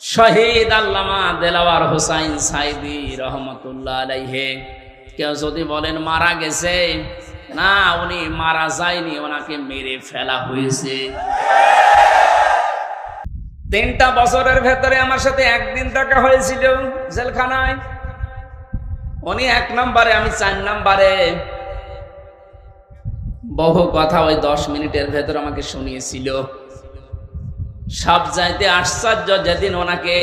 শহীদ আল্লামা দেলাওয়ার হোসাইন সাইদি রহমতুল্লাহ আলাইহি। কেউ যদি বলেন মারা গেছে, না, উনি মারা যায়নি, ওনাকে মেরে ফেলা হয়েছে। 3টা বছরের ভেতরে আমার সাথে একদিন দেখা হয়েছিল জেলখানায়। উনি 1 নম্বরে, আমি 4 নম্বরে। বহু কথা ওই 10 মিনিটের ভেতর আমাকে শুনিয়েছিল। সব চাইতে আশ্চর্য, যেদিন ওনাকে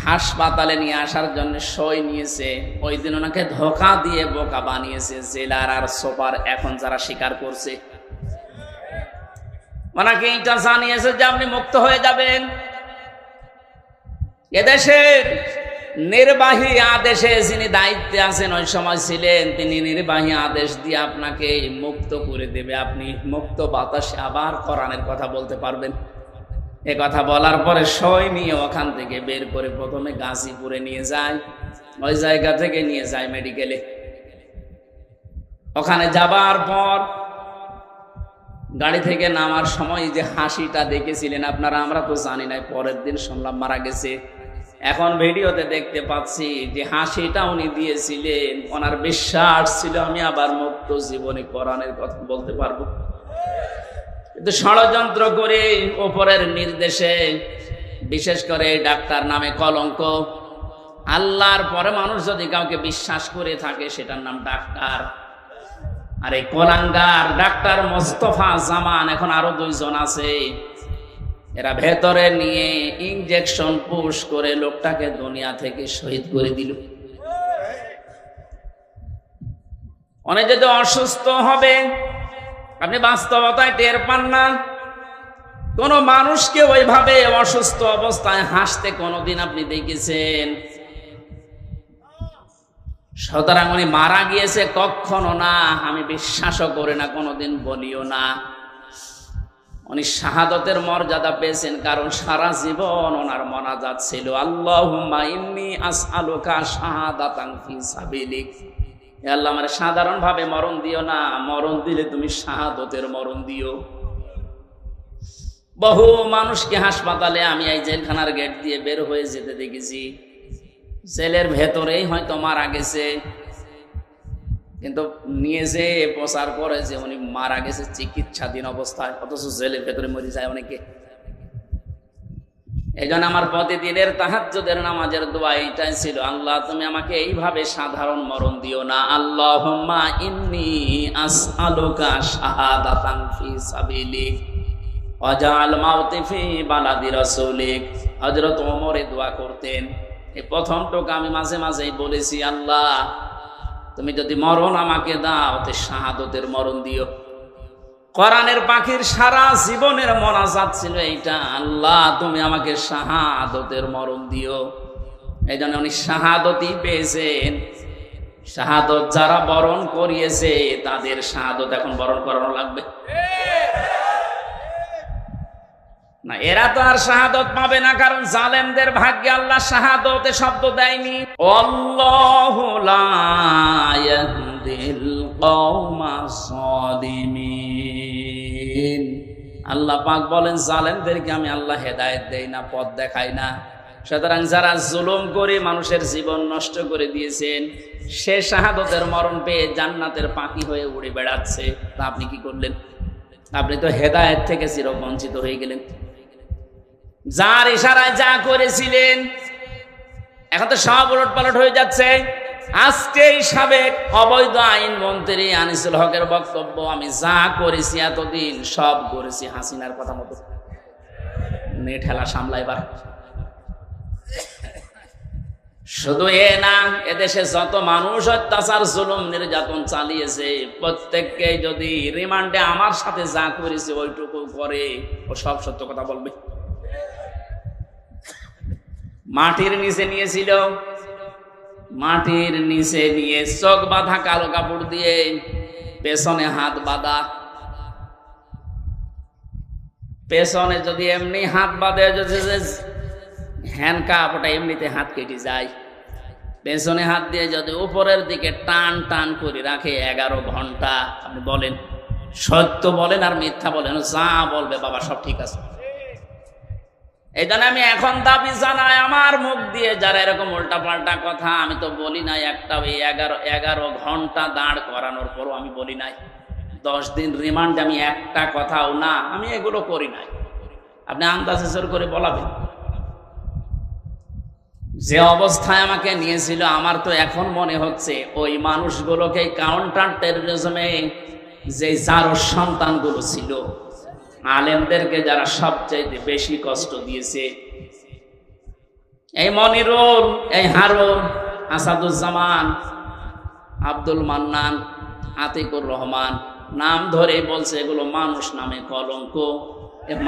হাসপাতালে নিয়ে আসার জন্য সই নিয়েছে, ওই দিন ওনাকে ধোঁকা দিয়ে বোকা বানিয়েছে জেলার আর সুপার, এখন যারা স্বীকার করছে। ওনাকে এইটা জানিয়েছে যে আপনি মুক্ত হয়ে যাবেন। এদেশের নির্বাহী আদেশে যিনি দায়িত্বে আছেন ওই সময় ছিলেন, তিনি নির্বাহী আদেশ দিয়ে আপনাকে মুক্ত করে দেবে, আপনি মুক্ত বাতাসে আবার কোরআনের কথা বলতে পারবেন। এ কথা বলার পরে সই নিয়ে ওখান থেকে বের করে প্রথমে গাজীপুরে নিয়ে যায়, ওই জায়গা থেকে নিয়ে যায় মেডিকেলে। ওখানে যাবার পর গাড়ি থেকে নামার সময় যে হাসিটা দেখেছিলেন আপনারা, আমরা তো জানি না, পরের দিন শুনলাম মারা গেছে। এখন ভিডিওতে দেখতে পাচ্ছি যে হাসিটা উনি দিয়েছিলেন, ওনার বিশ্বাস ছিল আমি আবার মুক্ত জীবনে কোরআনের কথা বলতে পারবো। কিন্তু ষড়যন্ত্র করে ওপরের নির্দেশে, বিশেষ করে ডাক্তার নামে কলঙ্ক, আল্লাহর পরে মানুষ যদি কাউকে বিশ্বাস করে থাকে সেটার নাম ডাক্তার। আর এই কোলাঙ্গার ডাক্তার মোস্তফা জামান, এখন আরো 2 জন আছে, এরা ভেতরে নিয়ে ইনজেকশন পুশ করে লোকটাকে দুনিয়া থেকে শহীদ করে দিল। অনেক যদি অসুস্থ হবে, আপনি বাস্তবতায় টের পান না। কোন মানুষকে ওইভাবে অসুস্থ অবস্থায় হাসতে কোনোদিন আপনি দেখেছেন? সুতরাং উনি মারা গিয়েছে কখনো না, আমি বিশ্বাসও করি না, কোনোদিন বলিও না। উনি শাহাদতের মর্যাদা পেয়েছেন, কারণ সারা জীবন ওনার মোনাজাত ছিল আল্লাহুম্মা ইন্নী আসআলুকা শাহাদাতান ফি সাবিলিক। হে আল্লাহ, আমার সাধারণ ভাবে মরণ দিও না, মরণ দিলে তুমি শাহাদতের মরণ দিও। বহু মানুষকে হাসপাতালে আমি এই জেলখানার গেট দিয়ে বের হয়ে যেতে দেখেছি, জেলের ভেতরেই হয়তো মারা গেছে, কিন্তু নিয়ে যে প্রচার করে যে উনি মারা গেছে চিকিৎসাধীন অবস্থায়, অথচ জেলের ভেতরে মরে যায় অনেকে। এই জন্য আমার প্রতিদিনের তাহাজ্জুদের নামাজের দোয়া এইটাই ছিল, আল্লাহ তুমি আমাকে এইভাবে সাধারণ মরণ দিও না। আল্লাহুম্মা ইন্নী আসআলুকা শাহাদাতান ফি সাবিলিক ওয়াজআল মাউতি ফি বালাদি রাসূলিক। হযরত ওমর এই দোয়া করতেন। এই প্রথম টোকা আমি মাঝে মাঝেই বলেছি, আল্লাহ তুমি যদি মরণ আমাকে দাও তো শাহাদতের মরণ দিও। কোরআনের পাখির সারা জীবনের মোনাজাত ছিল এইটা, আল্লাহ তুমি আমাকে শাহাদতের মরণ দিও। এই জন্য উনি শাহাদতই পেয়েছেন। শাহাদত যারা বরণ করিয়েছে তাদের শাহাদত এখন বরণ করানো লাগবে না, এরা তো আর শাহাদত পাবে না, কারণ জালেমদের ভাগ্যে আল্লাহ শাহাদতে শব্দ দেয়নি। আল্লাহু লা ইয়াহদিল কওমাস সালিমিন। আল্লাহ পাক বলেন জালেমদেরকে আমি আল্লাহ হেদায়েত দেই না, পথ দেখাই না। সুতরাং যারা জুলুম করে মানুষের জীবন নষ্ট করে দিয়েছেন, সে শাহাদতের মরণ পেয়ে জান্নাতের পাখি হয়ে উড়ে বেড়াচ্ছে, তা আপনি কি করলেন? আপনি তো হেদায়েত থেকে চিরবঞ্চিত হয়ে গেলেন। যার ইশারায় যা করেছিলেন এখন তো সব উলটপালট হয়ে যাচ্ছে। আজকেই সাবেক অবৈধ আইন মন্ত্রী আনিসুল হকের বক্তব্য, আমি যা করেছি এতদিন সব করেছি হাসিনার কথা মতো। ঠেলা সামলাইবার শুধু এ না, এদেশে যত মানুষ অত্যাচার জুলুম নির্যাতন চালিয়েছে প্রত্যেককে যদি রিমান্ডে আমার সাথে যা করেছে ওইটুকু করে, ও সব সত্য কথা বলবে। মাটির নিচে নিয়েছিল, মাটির নিচে নিয়ে চোখ বাঁধা কালো কাপড় দিয়ে, পেছনে হাত বাঁধা। পেছনে যদি এমনি হাত বাঁধে, হ্যান্ডকাপ, ওটা এমনিতে হাত কেটে যায়। পেছনে হাত দিয়ে যদি উপরের দিকে টান টান করে রাখে 11 ঘন্টা, আপনি বলেন সত্য বলেন আর মিথ্যা বলেন, যা বলবে বাবা সব ঠিক আছে। এই জন্য আমি এখন দাবি জানাই, আমার মুখ দিয়ে যারা এরকম উল্টা পাল্টা কথা, আমি তো বলি নাই একটা ওই 11 ঘন্টা দাঁড় করানোর পরও আমি বলি নাই 10 দিন রিমান্ড, আমি একটা কথাও না, আমি এগুলো করি নাই। আপনি আন্দাজে জোর করে বলাবেন। যে অবস্থায় আমাকে নিয়েছিল, আমার তো এখন মনে হচ্ছে ওই মানুষগুলোকে কাউন্টার টেররিজমে যে যার সন্তানগুলো ছিল, আলেমদেরকে যারা সবচাইতে বেশি কষ্ট দিয়েছে, এই মনিরুল, এই হারুন, আসাদুজ্জামান, আব্দুল মান্নান, আতিকুর রহমান, নাম ধরে বলছে এগুলো মানুষ নামে কলঙ্ক।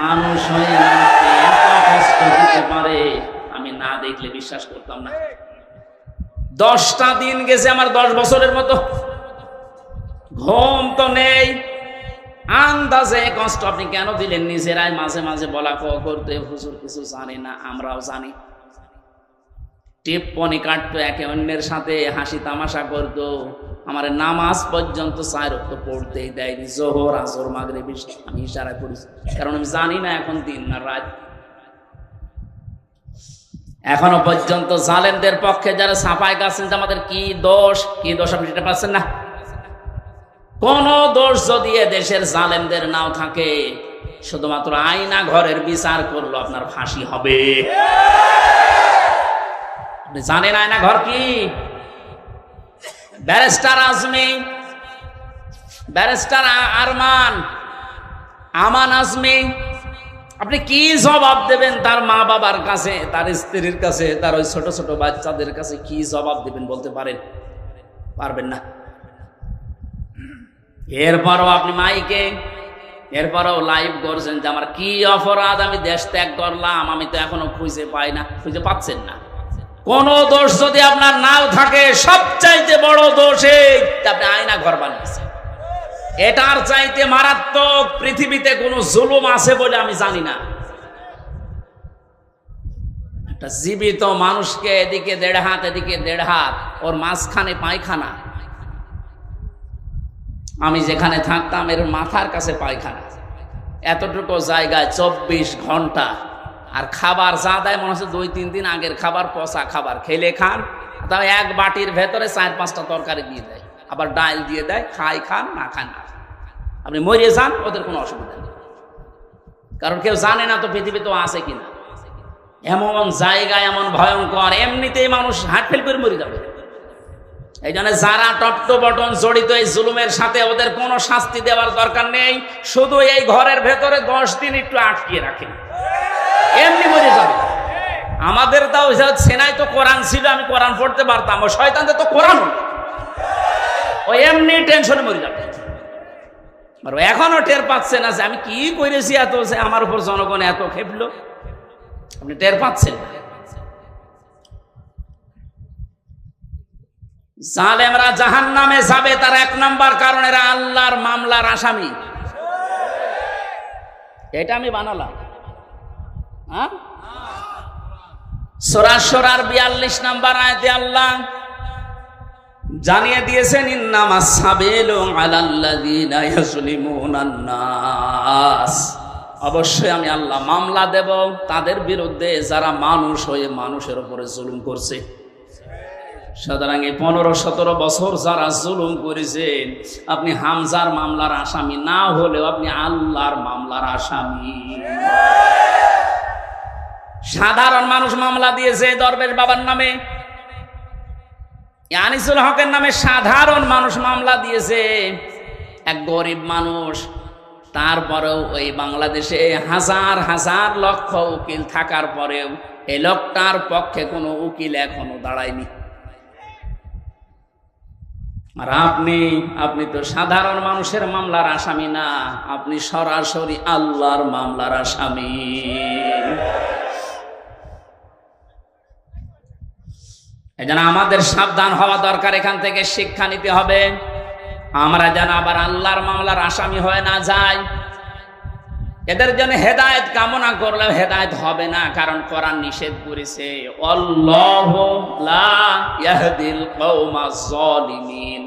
মানুষ হয়ে মানুষকে এত কষ্ট দিতে পারে, আমি না দেখলে বিশ্বাস করতাম না। 10টা দিন গেছে আমার 10 বছরের মতো, ঘুম তো নেই। আন্দাজে কষ্ট আপনি কেন দিলেন? নিজেরাই মাঝে মাঝে বলা করতে, হুজুর কিছু জানি না, আমরাও জানি। টিপ্পনি কাটতো, একে অন্যের সাথে হাসি তামাশা করতো। আমার নামাজ পর্যন্ত 4 ওয়াক্ত পড়তেই দেয়নি, জোহর, আসর, মাগরিব, আমি ইশারায় পড়েছি, কারণ আমি জানি না এখন দিন না রাত। এখনো পর্যন্ত জালেমদের পক্ষে যারা সাফাই গাছেন, আমাদের কি দোষ আপনি সেটা পাচ্ছেন না। কোন দোষ যদি দেশের জালেমদের নাও থাকে, শুধুমাত্র আয়না ঘরের বিচার করলো আপনার ফাঁসি হবে। আপনি জানেন আয়না ঘর কি? ব্যারিস্টার আজমি, ব্যারিস্টার আরমান, আমান আজমি, আপনি কি জবাব দেবেন তার মা বাবার কাছে, তার স্ত্রীর কাছে, তার ওই ছোট ছোট বাচ্চাদের কাছে কি জবাব দেবেন বলতে পারেন? পারবেন না। এরপরও আপনি মাইকে, এরপরও লাইভ করছেন যে আমার কি অপরাধ, আমি দেশ ত্যাগ করলাম, আমি তো এখনো খুঁজে পাই না। খুঁজে পাচ্ছেন না। কোন দোষ যদি আপনার নাও থাকে, সবচাইতে বড় দোষ এই আপনি আয়না ঘর বানিয়েছেন। এটার চাইতে মারাত্মক পৃথিবীতে কোন জুলুম আছে বলে আমি জানি না। একটা জীবিত মানুষকে এদিকে 1.5 হাত, এদিকে 1.5 হাত, ওর মাঝখানে পায়খানা। আমি যেখানে থাকতাম এর মাথার কাছে পায়খানা, এতটুকু জায়গায় 24 ঘন্টা। আর খাবার যা দেয় মনে হচ্ছে 2-3 দিন আগের খাবার, পচা খাবার। খেলে খান, তাও এক বাটির ভেতরে 4-5টা তরকারি দিয়ে দেয়, আবার ডাল দিয়ে দেয়, খান না খান না, আপনি মরে যান, ওদের কোনো অসুবিধা নেই। কারণ কেউ জানে না তো পৃথিবী তো আছে কিনা। এমন জায়গায় এমন ভয়ঙ্কর, এমনিতেই মানুষ হার্ট ফেল করে মরে যাবে। এই জন্য যারা টপ টু বটন জড়িত এই জুলুমের সাথে, ওদের কোনো শাস্তি দেওয়ার দরকার নেই। শুধু এই ঘরের ভেতরে 10 দিন একটু আটকিয়ে রাখেন, এমনি মরে যাবে। আমাদের তাও সেনাই তো কোরআন ছিল, আমি কোরআন পড়তে পারতাম, ও শয়তানদের তো কোরআন, ও এমনি টেনশনে মরে যাবে। এখনো টের পাচ্ছেন না যে আমি কি করেছি, এত আমার উপর জনগণ এত খেপলো, আপনি টের পাচ্ছেন। জালেমরা জাহান্নামে যাবে, তার 1 নম্বর কারণ এরা আল্লাহর মামলার আসামি। এটা আমি বানালাম। সূরা শুরার 42 নম্বর আয়াতে আল্লাহ জানিয়ে দিয়েছেন, ইন্নামাস সাবিলু আলাল্লাযিনা ইয়াজলিমুনান নাস, অবশ্যই আমি আল্লাহ মামলা দেব তাদের বিরুদ্ধে যারা মানুষ হয়ে মানুষের উপরে জুলুম করছে। সুতরাং 15-17 বছর যারা জুলুম করেছেন, আপনি হামজার মামলার আসামি না হলেও আপনি আল্লাহর মামলার আসামি। সাধারণ মানুষ মামলা দিয়েছে দরবেশ বাবার নামে, আনিসুল হকের নামে সাধারণ মানুষ মামলা দিয়েছে, এক গরিব মানুষ। তারপরেও ওই বাংলাদেশে হাজার হাজার লক্ষ উকিল থাকার পরেও এই লোকটার পক্ষে কোনো উকিল এখনো দাঁড়ায়নি। আর আপনি তো সাধারণ মানুষের মামলার আসামি না, আপনি সরাসরি আল্লাহর মামলার আসামি। এজন্য আমাদের সাবধান হওয়া দরকার, এখান থেকে শিক্ষা নিতে হবে। আমরা যেন আবার আল্লাহর মামলার আসামি হয়ে না যাই। এদের জন্য হেদায়েত কামনা করলেও হেদায়েত হবে না, কারণ কোরআন নিষেধ করেছে, আল্লাহু লা ইয়াহদিল কওমাজ জালিমিন।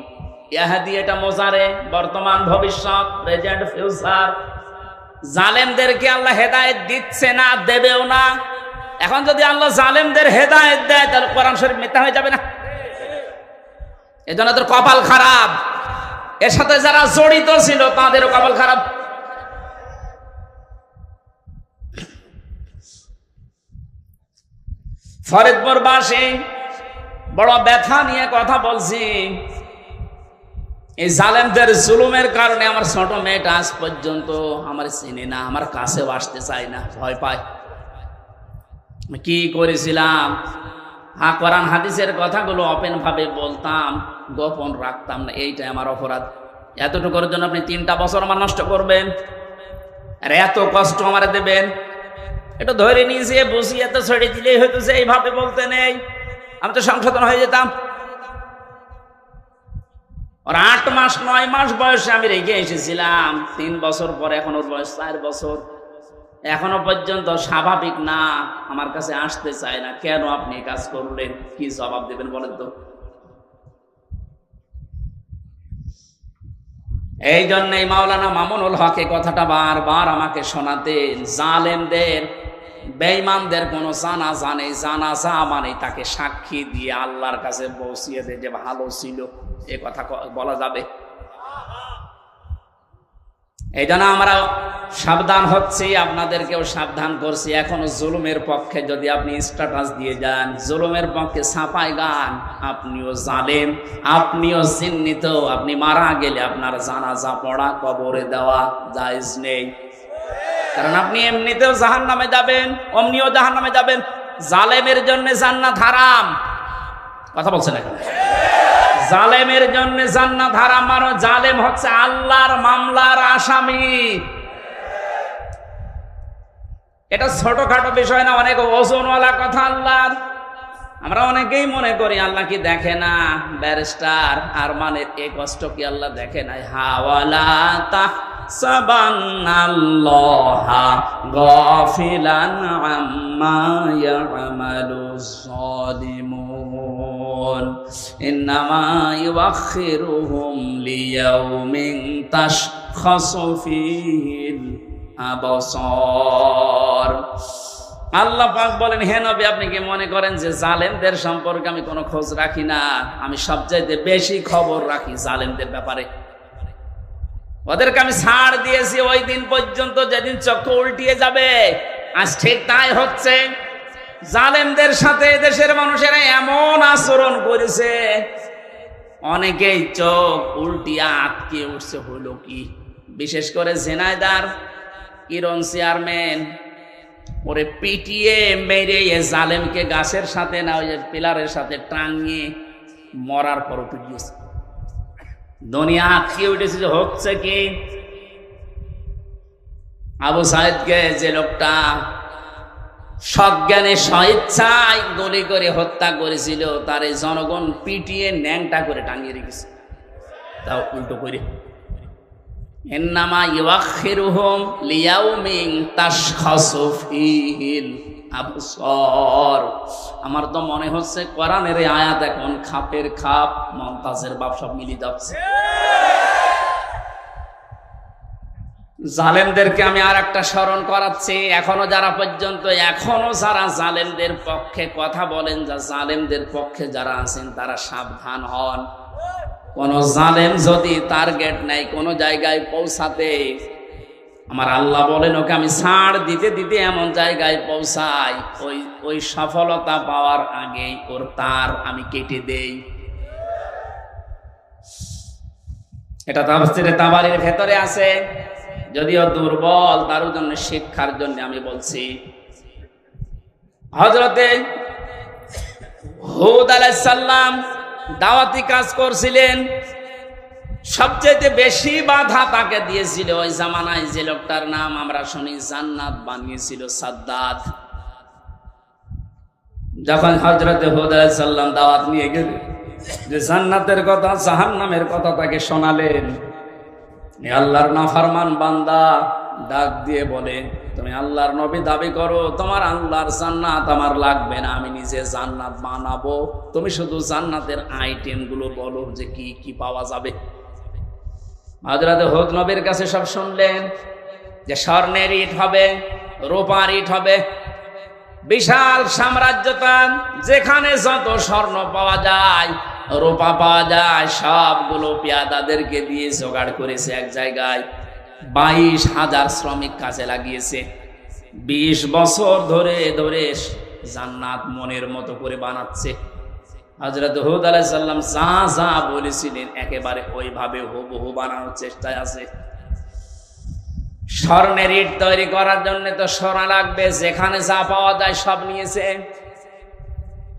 ইয়াহদি এটা মোজারে, বর্তমান ভবিষ্যৎ, প্রেজেন্ট ফিউচার। জালেমদেরকে আল্লাহ হেদায়েত দিচ্ছে না, দেবেও না। এখন যদি আল্লাহ জালেমদের হেদায়েত দেয় তাহলে কোরআন শরীফ মিথ্যা হয়ে যাবে না? এজন্য তোর কপাল খারাপ, এর সাথে যারা জড়িত ছিল তাদেরও কপাল খারাপ। ফরিদপুরবাসী বড় ব্যথা নিয়ে কথা বলছি। এই জালেমদের জুলুমের কারণে আমার ছোট মেয়েটা আজ পর্যন্ত আমার চিনে না, আমার কাছেও আসতে চায় না, ভয় পায়। কি করেছিলাম? হ্যাঁ, কোরআন হাদিসের কথাগুলো ওপেন ভাবে বলতাম, গোপন রাখতাম না, এইটাই আমার অপরাধ। এতটুকুর জন্য আপনি 3টা বছর আমার নষ্ট করবেন আর এত কষ্ট আমার দেবেন? এটা ধরে নিয়েছে বুঝিয়ে তো ছেড়ে দিলেই হয়তো যে এইভাবে বলতে নেই, আমি তো সংশোধন হয়ে যেতাম। ওর 8 মাস 9 মাস বয়সে আমি রেখে এসেছিলাম, 3 বছর পরে এখন ওর বয়স 4 বছর, এখনো পর্যন্ত স্বাভাবিক না, আমার কাছে আসতে চায় না। কেন আপনি কাজ করলেন? কি জবাব দেবেন বলেন তো? এই জন্যই মাওলানা মামুনুল হক এই কথাটা বারবার আমাকে শোনাতেন, জালেমদের বেঈমানদের কোনো জানাজা নেই, জানাজা মানে তাকে সাক্ষী দিয়ে আল্লাহর কাছে পৌঁছিয়ে দেয় যে ভালো ছিল, এ কথা বলা যাবে? এই জন্য আমরা সাবধান হচ্ছি, আপনাদেরকেও সাবধান করছি। এখনো জুলুমের পক্ষে যদি আপনি স্ট্যাটাস দিয়ে যান, জুলুমের পক্ষে ছাপায় গান, আপনিও জালেম, আপনিও চিহ্নিত। আপনি মারা গেলে আপনার জানাজা পড়া, কবরে দেওয়া জায়েজ নেই, কারণ আপনি এমনিতেও জাহান্নামে যাবেন, অমনিও জাহান্নামে যাবেন। জালেমের জন্য জান্নাত হারাম। কথা বলছেন এখন? জালেমের জন্য জান্নাত হারাম, মানে জালেম হচ্ছে আল্লাহর মামলার আসামি। এটা ছোটখাটো বিষয় না, অনেক ওজনওয়ালা কথা আল্লাহর। আমরা অনেকেই মনে করি আল্লাহ কি দেখে না, ব্যারিস্টার আর মানে এই কষ্ট কি আল্লাহ দেখে নাই? হাওয়ালা তাহসাবান্নাল্লাহা গাফিলান আম্মা ইয়ামালুজ যালিমুন, ইন্নামা ইউআখিরুহুম লিয়াউমিন তাশখাসু ফীহিল আবসার। আল্লাহ পাক বলেন, হে নবী, আপনি কি মনে করেন যে জালেমদের সম্পর্কে আমি কোনো খোঁজ রাখি না? আমি সবচাইতে বেশি খবর রাখি জালেমদের ব্যাপারে। ওদেরকে আমি ছাড় দিয়েছি ওই দিন পর্যন্ত যেদিন চক্ষু উল্টিয়ে যাবে। আজ ঠিক তাই হচ্ছে। জালেমদের সাথে দেশের মানুষেরা এমন আচরণ করেছে, অনেকেই চোখ উল্টিয়ে আটকে উঠছে। হলো কি? বিশেষ করে ঝিনাইদহ কিরণ চেয়ারম্যান, ওরে পিটিয়ে মেরে এ জালেমকে গাছের সাথে না, ওই পিলারের সাথে টাঙিয়ে মরার পর পিটিয়েছে। দুনিয়া আটকে উঠেছে। হচ্ছে কি? আবু সাইদকে যে লোকটা সজ্ঞানে স্বেচ্ছায় গুলি করে হত্যা করেছিল, তার এই জনগণ পিটিয়ে ন্যাংটা করে টাঙিয়ে রেখেছে, তাও উল্টো করে। ইন্নামা ইউআখিরুহুম লিয়াউমিন তাশখাসু ফীহিল আবসার। আমার তো মনে হচ্ছে কোরআনের এই আয়াত এখন খাপের খাপ, মমতাজের বাপ সব মিলিয়ে যাচ্ছে। জালেমদেরকে আমি আর একটা স্মরণ করাচ্ছি, এখনো যারা জালেমদের পক্ষে কথা বলেন, যা জালেমদের পক্ষে যারা আছেন তারা সাবধান হন। কোন জালেম যদি টার্গেট নাই কোন জায়গায় পৌঁছাতে, আমার আল্লাহ বলেন ওকে আমি ছাড় দিতে দিতে এমন জায়গায় পৌঁছাই, ওই সফলতা পাওয়ার আগে ওর তার আমি কেটে দেই। এটা তাফসীরে তাবারীর ভেতরে আছে, যদিও দুর্বল, তার জন্য শিক্ষার জন্য আমি বলছি। হযরতে হুদ আলাইহিস সালাম দাওয়াতি কাজ করছিলেন, সবচেয়ে বেশি বাধা তাকে দিয়েছিল ওই জামানায় যে লোকটার নাম আমরা শুনি জান্নাত বানিয়েছিল, সাদ্দাত। যখন হযরতে হুদ আলাইহিস সালাম দাওয়াত নিয়ে গেলেন, যে জান্নাতের কথা জাহান্নামের কথা তাকে শোনালেন, আল্লাহর নাফরমান বান্দা ডাক দিয়ে বলে, তুমি আল্লাহর নবী দাবি করো, তোমার আল্লাহর জান্নাত আমার লাগবে না, আমি নিজে জান্নাত বানাবো, তুমি শুধু জান্নাতের আইটেম গুলো বলো যে কি কি পাওয়া যাবে। হযরত হুদ নবীর কাছে সব শুনলেন, যে স্বর্ণের ইট হবে, রূপার ইট হবে, বিশাল সাম্রাজ্যটা, যেখানে যত স্বর্ণ পাওয়া যায়, রূপা পাওয়া যায়, সবগুলো পেয়াদাদেরকে দিয়ে জোগাড় করেছে এক জায়গায়। 22,000 শ্রমিক কাজে লাগিয়েছে। 20 বছর ধরে ধরে জান্নাত মনের মতো করে বানাচ্ছে। হযরত হুদ আলাইহিস সালাম যা যা বলেছিলেন একেবারে ওইভাবে হুবহু বানানোর চেষ্টায় আছে। স্বর্ণের ইট তৈরি করার জন্য তো সোনা লাগবে, যেখানে যা পাওয়া যায় সব নিয়েছে।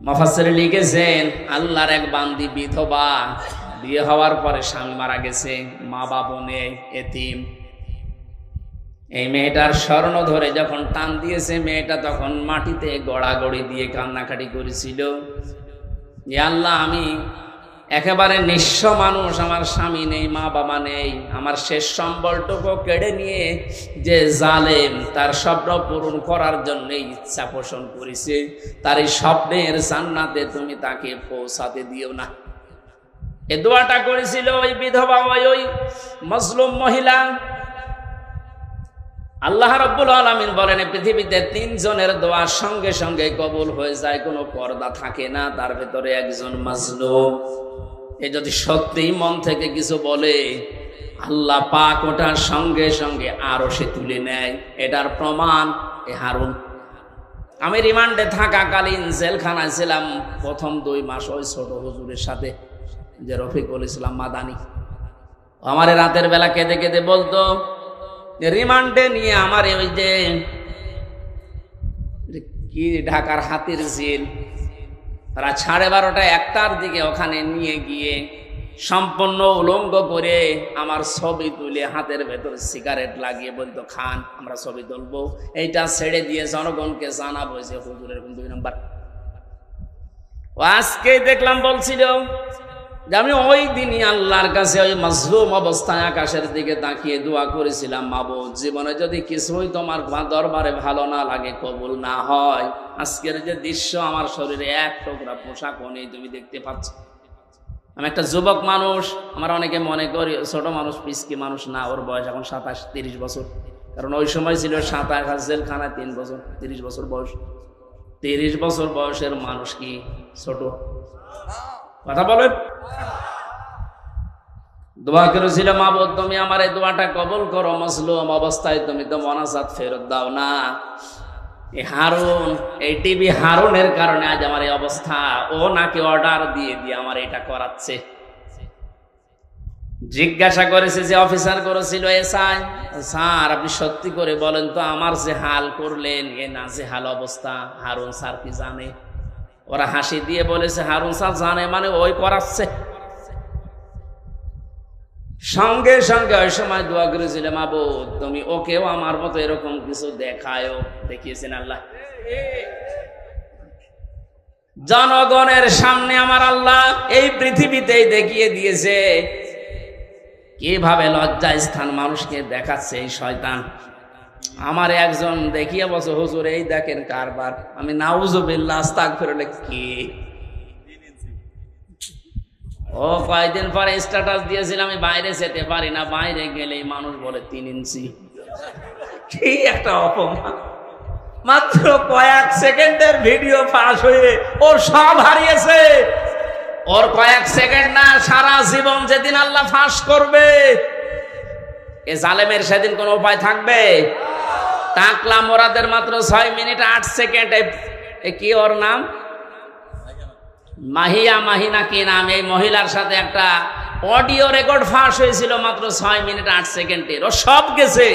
মুফাসসির লিখেছেন, আল্লাহর এক বান্দি বিধবা, বিয়ে হওয়ার পরে স্বামী মারা গেছে, মা বাবা নেই, এতিম। এই মেয়েটার স্বর্ণ ধরে যখন টান দিয়েছে, মেয়েটা তখন মাটিতে গড়াগড়ি দিয়ে কান্নাকাটি করেছিল, যে আল্লাহ, আমি একেবারে নিঃস্ব মানুষ, আমার স্বামী নেই, মা বাবা নেই, আমার শেষ সম্বলটুকু কেড়ে নিয়ে যে জালেম তার স্বপ্ন পূরণ করার জন্য ইচ্ছা পোষণ করেছে, তার এই স্বপ্নের জান্নাতে তুমি তাকে পৌঁছাতে দিও না। এ দোয়াটা করেছিল ওই বিধবা, ওই মজলুম মহিলা। আল্লাহ রাব্বুল আলামিন বলেন, পৃথিবীতে 3 জনের দোয়া সঙ্গে সঙ্গে কবুল হয়ে যায়, কোনো পর্দা থাকে না, তার ভেতরে একজন মাজলুম। এ যদি সত্যিই মন থেকে কিছু বলে, আল্লাহ পাক ওটার সঙ্গে সঙ্গে আরো সে তুলে নেয়। এটার প্রমাণ এ হারুন। আমি রিমান্ডে থাকাকালীন জেলখানায় ছিলাম প্রথম 2 মাস ওই ছোট হুজুরের সাথে, যে রফিকুল ইসলাম মাদানী। আমার রাতের বেলা কেঁদে কেঁদে বলতো, রিমান্ডে নিয়ে আমার ওই যে কি ঢাকার হাতির ঝিল, তারা 12:30টা 1টার দিকে ওখানে নিয়ে গিয়ে সম্পূর্ণ উলঙ্গ করে আমার ছবি তুলে হাতের ভেতর সিগারেট লাগিয়ে বলতো, খান, আমরা ছবি তুলবো, এইটা ছেড়ে দিয়ে জনগণকে জানাবো যে হুজুরের 2 নম্বর। আজকে দেখলাম বলছিল যে আমি ওই দিনই আল্লাহর কাছে ওই মাজলুম অবস্থায় আকাশের দিকে তাকিয়ে দোয়া করেছিলাম, মাবুদ, জীবনে যদি কিছুই তোমার দরবারে ভালো না লাগে, কবুল না হয়, আজকের যে দৃশ্য, আমার শরীরে এক টুকরা পোশাকও নেই, তুমি দেখতে পাচ্ছ। আমি একটা যুবক মানুষ, আমার অনেকে মনে করি ছোট মানুষ, পিসকি মানুষ না, ওর বয়স এখন 27-30 বছর, কারণ ওই সময় ছিল 27 জেলখানায় 3 বছর, 30 বছর বয়স। 30 বছর বয়সের মানুষ কি ছোট? কথা বলেন। দোয়া করেছিল, মাবুদ, তুমি আমার এই দোয়াটা কবুল করো, মাজলুম অবস্থায় তুমি তো মোনাজাত ফেরত দাও না। এই হারুন, এই টিভি হারুনের কারণে আজ আমার এই অবস্থা। ও নাকি অর্ডার দিয়ে দিয়ে আমার এটা করাচ্ছে। জিজ্ঞাসা করেছে যে অফিসার করেছিল, এসআই স্যার, আপনি সত্যি করে বলেন তো, আমার যে হাল করলেন, এ না যে হাল অবস্থা, হারুন স্যার কি জানে? ওরা হাসি দিয়ে বলেছে, হারুন স্যার জানে মানে ওই করাচ্ছে। সঙ্গে সঙ্গে ওই সময় দোয়া করেছিল, মাবুদ, তুমি ওকেও আমার মতো এরকম কিছু দেখায়ও। দেখিয়েছেন আল্লাহ জনগণের সামনে, আমার আল্লাহ এই পৃথিবীতেই দেখিয়ে দিয়েছে কিভাবে লজ্জা স্থান মানুষকে দেখাচ্ছে এই শয়তান। আমার একজন দেখিয়ে বলছে, হুজুর, এই দেখেন কারবার। আমি নাউজুবিল্লাহ, আস্তাগফিরুল্লাহ, কি ও কয়েকদিন পরে স্ট্যাটাস দিয়েছিল, আমি বাইরে যেতে পারি না, বাইরে গেলেই মানুষ বলে 3 ইঞ্চি। কি একটা অপমান! মাত্র কয়েক সেকেন্ডের ভিডিও ফাঁস হয়ে ও সব হারিয়েছে। ওর কয়েক সেকেন্ড না, সারা জীবন যেদিন আল্লাহ ফাঁস করবে, এ জালেমের সেদিন কোনো উপায় থাকবে? টাকলা মোরাদের মাত্র 6 মিনিট 8 সেকেন্ড। কি ওর নাম? মাহিনা কি নাম? এই মহিলার সাথে একটা অডিও রেকর্ড ফাঁস হয়েছিল মাত্র 6 মিনিট 8 সেকেন্ডের। ও সব গেছে।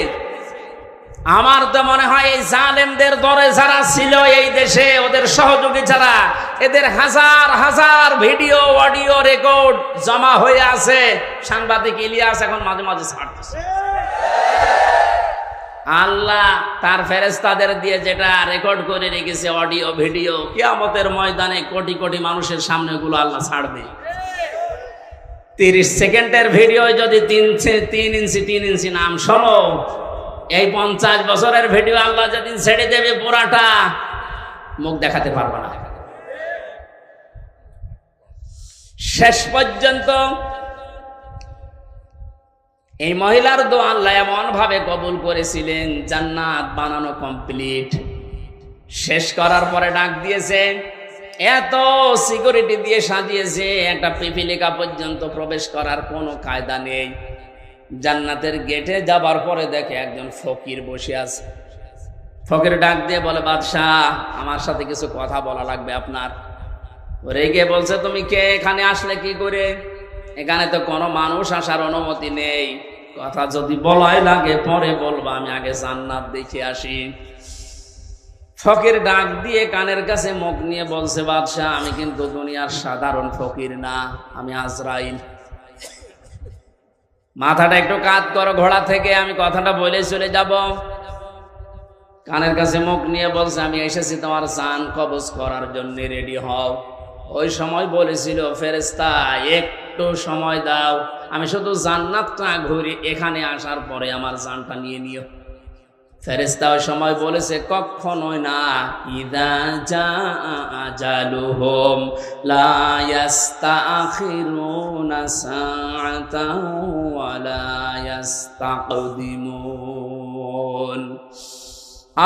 আমার তো মনে হয় এই জালেমদের দরে যারা ছিল এই দেশে, ওদের সহযোগী যারা, এদের হাজার হাজার ভিডিও অডিও রেকর্ড জমা হয়ে আছে। সাংবাদিক ইলিয়াস এখন মাঝে মাঝে ছাড়তেছে। আল্লাহ তার ফেরেশতাদের দিয়ে যেটা রেকর্ড করে রেখেছে অডিও ভিডিও, কিয়ামতের ময়দানে কোটি কোটি মানুষের সামনে গুলো আল্লাহ ছাড়বে। 30 সেকেন্ডের ভিডিও যদি 3 ইঞ্চি নাম শোনো, এই 50 বছরের ভিডিও আল্লাহ যেদিন ছেড়ে দেবে, পুরাটা মুখ দেখাতে পারবে না। শেষ পর্যন্ত এই মহিলার দোয়া আল্লাহ এমন ভাবে কবুল করেছিলেন, জান্নাত বানানো কমপ্লিট শেষ করার পরে ডাক দিয়েছে, এত সিকিউরিটি দিয়ে সাজিয়েছে, একটা পিপিলিকা পর্যন্ত প্রবেশ করার কোনো কায়দা নেই। জান্নাতের গেটে যাবার পরে দেখে একজন ফকির বসে আছে। ফকির ডাক দিয়ে বলে, বাদশাহ আমার সাথে কিছু কথা বলা লাগবে আপনার। রেগে বলছে, তুমি কে, এখানে আসলে কি করে? এখানে তো কোনো মানুষ আসার অনুমতি নেই, কথা যদি বলাই লাগে পরে বলবা, আমি আগে জান্নাত দেখে আসি। ফকির ডাক দিয়ে কানের কাছে মুখ নিয়ে বলছে, বাদশাহ আমি কিন্তু দুনিয়ার সাধারণ ফকির না, আমি আজরাইল। মাথাটা একটু কাত করো ঘোড়া থেকে, আমি কথাটা বলে চলে যাব। কানের কাছে মুখ নিয়ে বলছে, আমি এসেছি তোমার জান কবজ করার জন্য, রেডি হও। ওই সময় বলেছিল, ফেরেশতা একটু সময় দাও, আমি শুধু জান্নাতটা ঘুরে এখানে আসার পরে আমার জানটা নিয়ে নিও। ফেরেশতা ওই সময় বলেছে, কখনোই না। ইদা জা আজালুহুম লা ইস্তাখিরুনা সাআতান ওয়া লা ইস্তাকদিমুন।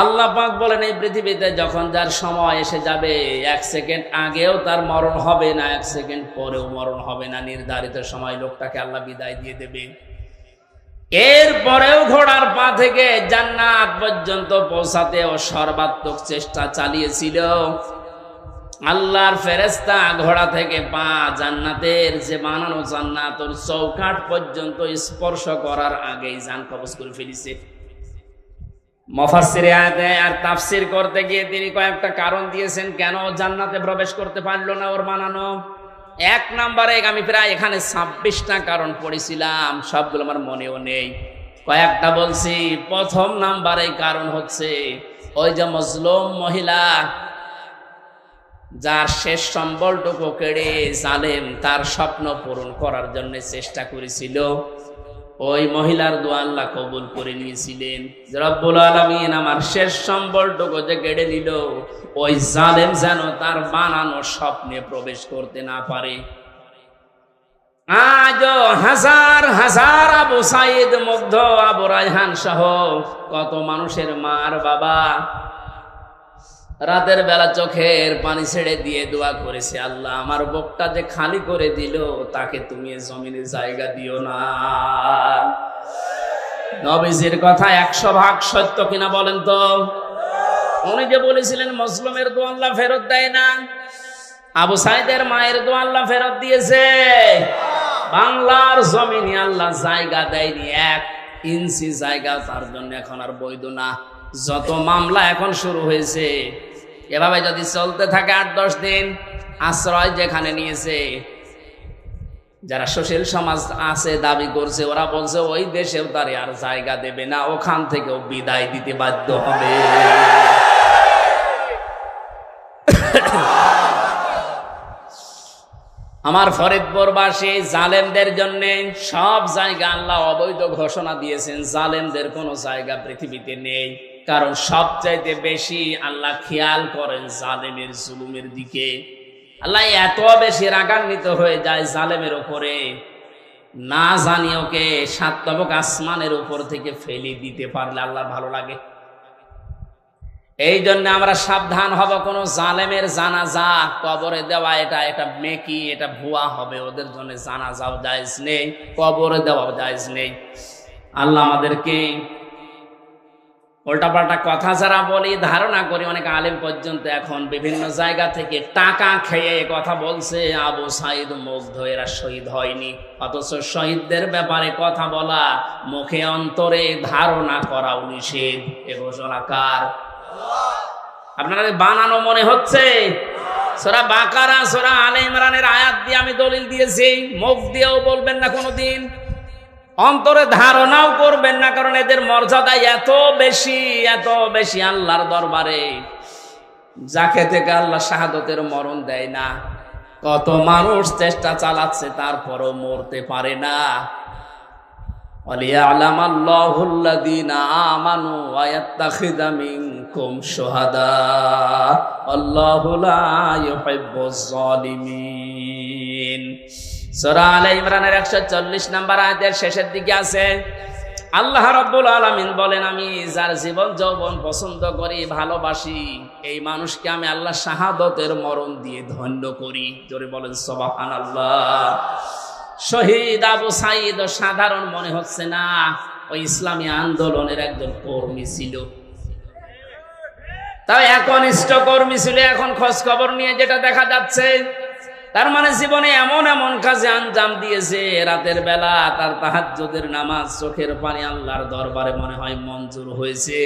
আল্লাহ পাক বলেন, এই পৃথিবীতে যখন যার সময় এসে যাবে, 1 সেকেন্ড আগেও তার মরণ হবে না, 1 সেকেন্ড পরেও মরণ হবে না। নির্ধারিত সময় লোকটাকে আল্লাহ বিদায় দিয়ে দেবে। এরপরেও ঘোড়ার পা থেকে জান্নাত পর্যন্ত পৌঁছাতে ও সর্বাত্মক চেষ্টা চালিয়েছিল। আল্লাহর ফেরেশতা ঘোড়া থেকে পা জান্নাতের যে বানানো জান্নাত ওর চৌকাঠ পর্যন্ত স্পর্শ করার আগেই জান কবজ করে ফেলেছে। মুফাসসিরে আয়াতে আর তাফসীর করতে গিয়ে তিনি কয়েকটা কারণ দিয়েছেন কেন জান্নাতে প্রবেশ করতে পারলো না ওর বানানো। 1 নম্বরে আমি প্রায় এখানে 26টা কারণ পড়েছিলাম, সবগুলো আমার মনেও নেই, কয়েকটা বলছি। প্রথম নাম্বারে কারণ হচ্ছে ওই যে মজলুম মহিলা, যার শেষ সম্বলটুকু কেড়ে জালেম তার স্বপ্ন পূরণ করার জন্য চেষ্টা করেছিল, ওই মহিলার দোয়া আল্লাহ কবুল করে নিয়েছিলেন। রব্বুল আলামিন আমার শেষ সম্বলটুকু যে কেড়ে নিল, ওই জালেম যেন তার বানানো স্বপ্নে প্রবেশ করতে না পারে। আজও হাজার হাজার আবু সাইদ মুগ্ধ, আবু রায়হান সহ কত মানুষের মার বাবা রাতের বেলা চোখের পানি ছেড়ে দিয়ে দোয়া করেছে, আল্লাহ আমার বুকটা যে খালি করে দিল, তাকে তুমি জমিনে জায়গা দিও না। নবীজির কথা 100% সত্য কিনা বলেন তো? উনি যে বলেছিলেন মজলুমের দোয়া আল্লাহ ফেরত দেয় না, আবু সাইদের মায়ের দোয়া আল্লাহ ফেরত দিয়েছে। বাংলার জমিনে আল্লাহ জায়গা দেয়নি, 1 ইঞ্চি জায়গা তার জন্য এখন আর বৈধ না। যত মামলা এখন শুরু হয়েছে, এভাবে যদি চলতে থাকে 8-10 দিন, আশ্রয় যেখানে নিয়েছে, যারা সুশীল সমাজ আছে দাবি করছে, ওরা বলছে ওই দেশেও তারে আর জায়গা দেবে না, ওখান থেকেও বিদায় দিতে বাধ্য হবে। আমার ফরিদপুরবাসী জালেমদের জন্য সব জায়গা আল্লাহ অবৈধ ঘোষণা দিয়েছেন, জালেমদের কোনো জায়গা পৃথিবীতে নেই। কারণ সবচাইতে বেশি আল্লাহ খেয়াল করেন জালেমের জুলুমের দিকে। আল্লাহ এত বেশি রাগান্বিত হয়ে যায় জালেমের উপরে, না জানি ওকে 7 তবক আসমানের উপর থেকে ফেলে দিতে পারলে আল্লাহ ভালো লাগে। এই জন্য আমরা সাবধান হব, কোন জালেমের জানাজা কবরে দেওয়া এটা মেকি, এটা ভুয়া হবে। ওদের জন্য জানাজাও জায়েজ নেই, কবরে দেওয়াও জায়েজ নেই। আল্লাহ আমাদেরকে উল্টাপাল্টা কথা যারা বলি, ধারণা করি অনেক আলেম পর্যন্ত এখন বিভিন্ন জায়গা থেকে টাকা খেয়ে কথা বলছে, আবু সাইদ মুগ্ধ এরা শহীদ হয়নি, অথচ শহীদদের ব্যাপারে কথা বলা, মুখে অন্তরে ধারণা করা নিষেধ। এ ঘোষণা কার? আপনারা বানানো মনে হচ্ছে? সূরা বাকারা, সূরা আলে ইমরানের আয়াত দিয়ে আমি দলিল দিয়েছি, মুখ দিয়েও বলবেন না কোনোদিন, অন্তরে ধারণাও করবেন না, কারণ এদের মর্যাদা এত বেশি আল্লাহর দরবারে, যাকে থেকে আল্লাহ শাহাদতের মরণ দেয় না। কত মানুষ চেষ্টা চালাচ্ছে, তারপরও মরতে পারে না। ওয়ালিয়ালামাল্লাহুল্লাযীনা আমানু ওয়া ইয়াত্তাখিযা মিনকুম শুহাদা আল্লাহু লা ইউহিব্বুজ জালিমিন। সূরা আলে ইমরানের 140 নম্বর আয়াতের শেষের দিকে আছে, আল্লাহ রাব্বুল আলামিন বলেন, আমি যার জীবন যৌবন পছন্দ করি, ভালোবাসি, এই মানুষকে আমি আল্লাহ শাহাদতের মরণ দিয়ে ধন্য করি। জোরে বলেন সুবহানাল্লাহ। শহীদ আবু সাঈদ সাধারণ মনে হচ্ছে না, ওই ইসলামী আন্দোলনের একজন কর্মী ছিল। তাই একনিষ্ঠ কর্মী ছিল। এখন খোঁজ খবর নিয়ে যেটা দেখা যাচ্ছে, তার মানে জীবনে এমন এমন কাজে আঞ্জাম দিয়েছে, রাতের বেলা তার তাহাজ্জুদের নামাজ, চোখের পানি আল্লাহর দরবারে মনে হয় মঞ্জুর হয়েছে।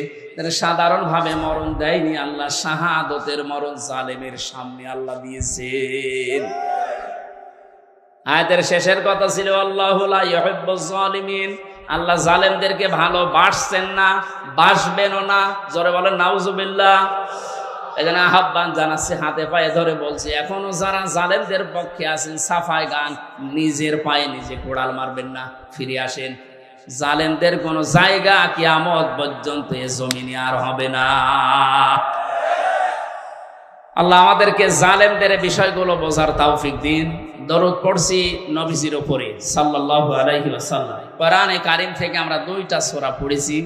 সাধারণ ভাবে মরণ দেয়নি, আল্লাহ শাহাদতের মরণ জালেমের সামনে আল্লাহ দিয়েছেন। আয়াতের শেষের কথা ছিল, আল্লাহু লা ইউহিব্বুজ জালিমিন, আল্লাহ জালেমদেরকে ভালোবাসছেন না, বাসবেনও না। জোরে বলেন নাউজুবিল্লাহ। এখানে আহ্বান জানাচ্ছি, হাতে পায়ে ধরে বলছি, এখনো যারা জালেমদের পক্ষে আছেন, সাফাই গান, নিজের পায়ে নিজে কোড়াল মারবেন না, ফিরে আসেন। জালেমদের কোন জায়গা কিয়ামত পর্যন্ত এ জমিনে আর হবে না। আল্লাহ আমাদেরকে জালেমদের বিষয়গুলো বোঝার তৌফিক দিন। দরুদ পড়ছি নবীজির উপরে সাল্লাল্লাহু আলাইহি ওয়াসাল্লাম। কোরআনে কারীম থেকে আমরা দুইটা সূরা পড়েছি,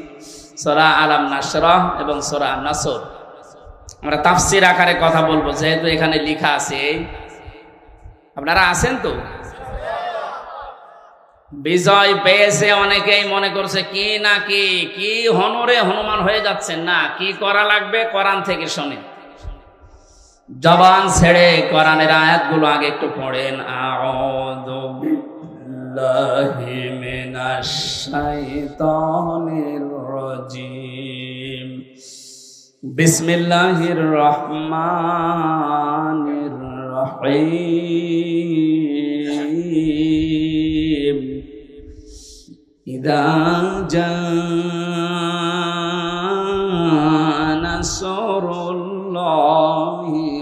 সূরা আলাম নাশরাহ এবং সূরা আন-নাসর। আমরা তাফসীর আকারে কথা বলবো, যেহেতু এখানে লেখা আছে। আপনারা আছেন তো? বিজয় পেয়েছে অনেকেই মনে করছে কি না কি হনরে হনুমান হয়ে যাচ্ছেন না, কি করা লাগবে কোরআন থেকে শুনে। জবান ছেড়ে কোরআনের আয়াতগুলো আগে একটু পড়েন। আউযু বিল্লাহি মিনাশ শাইতানির রাজীম, বিসমিল্লাহির রহমানির রহিম। ইযা জাআ নাসরুল্লাহি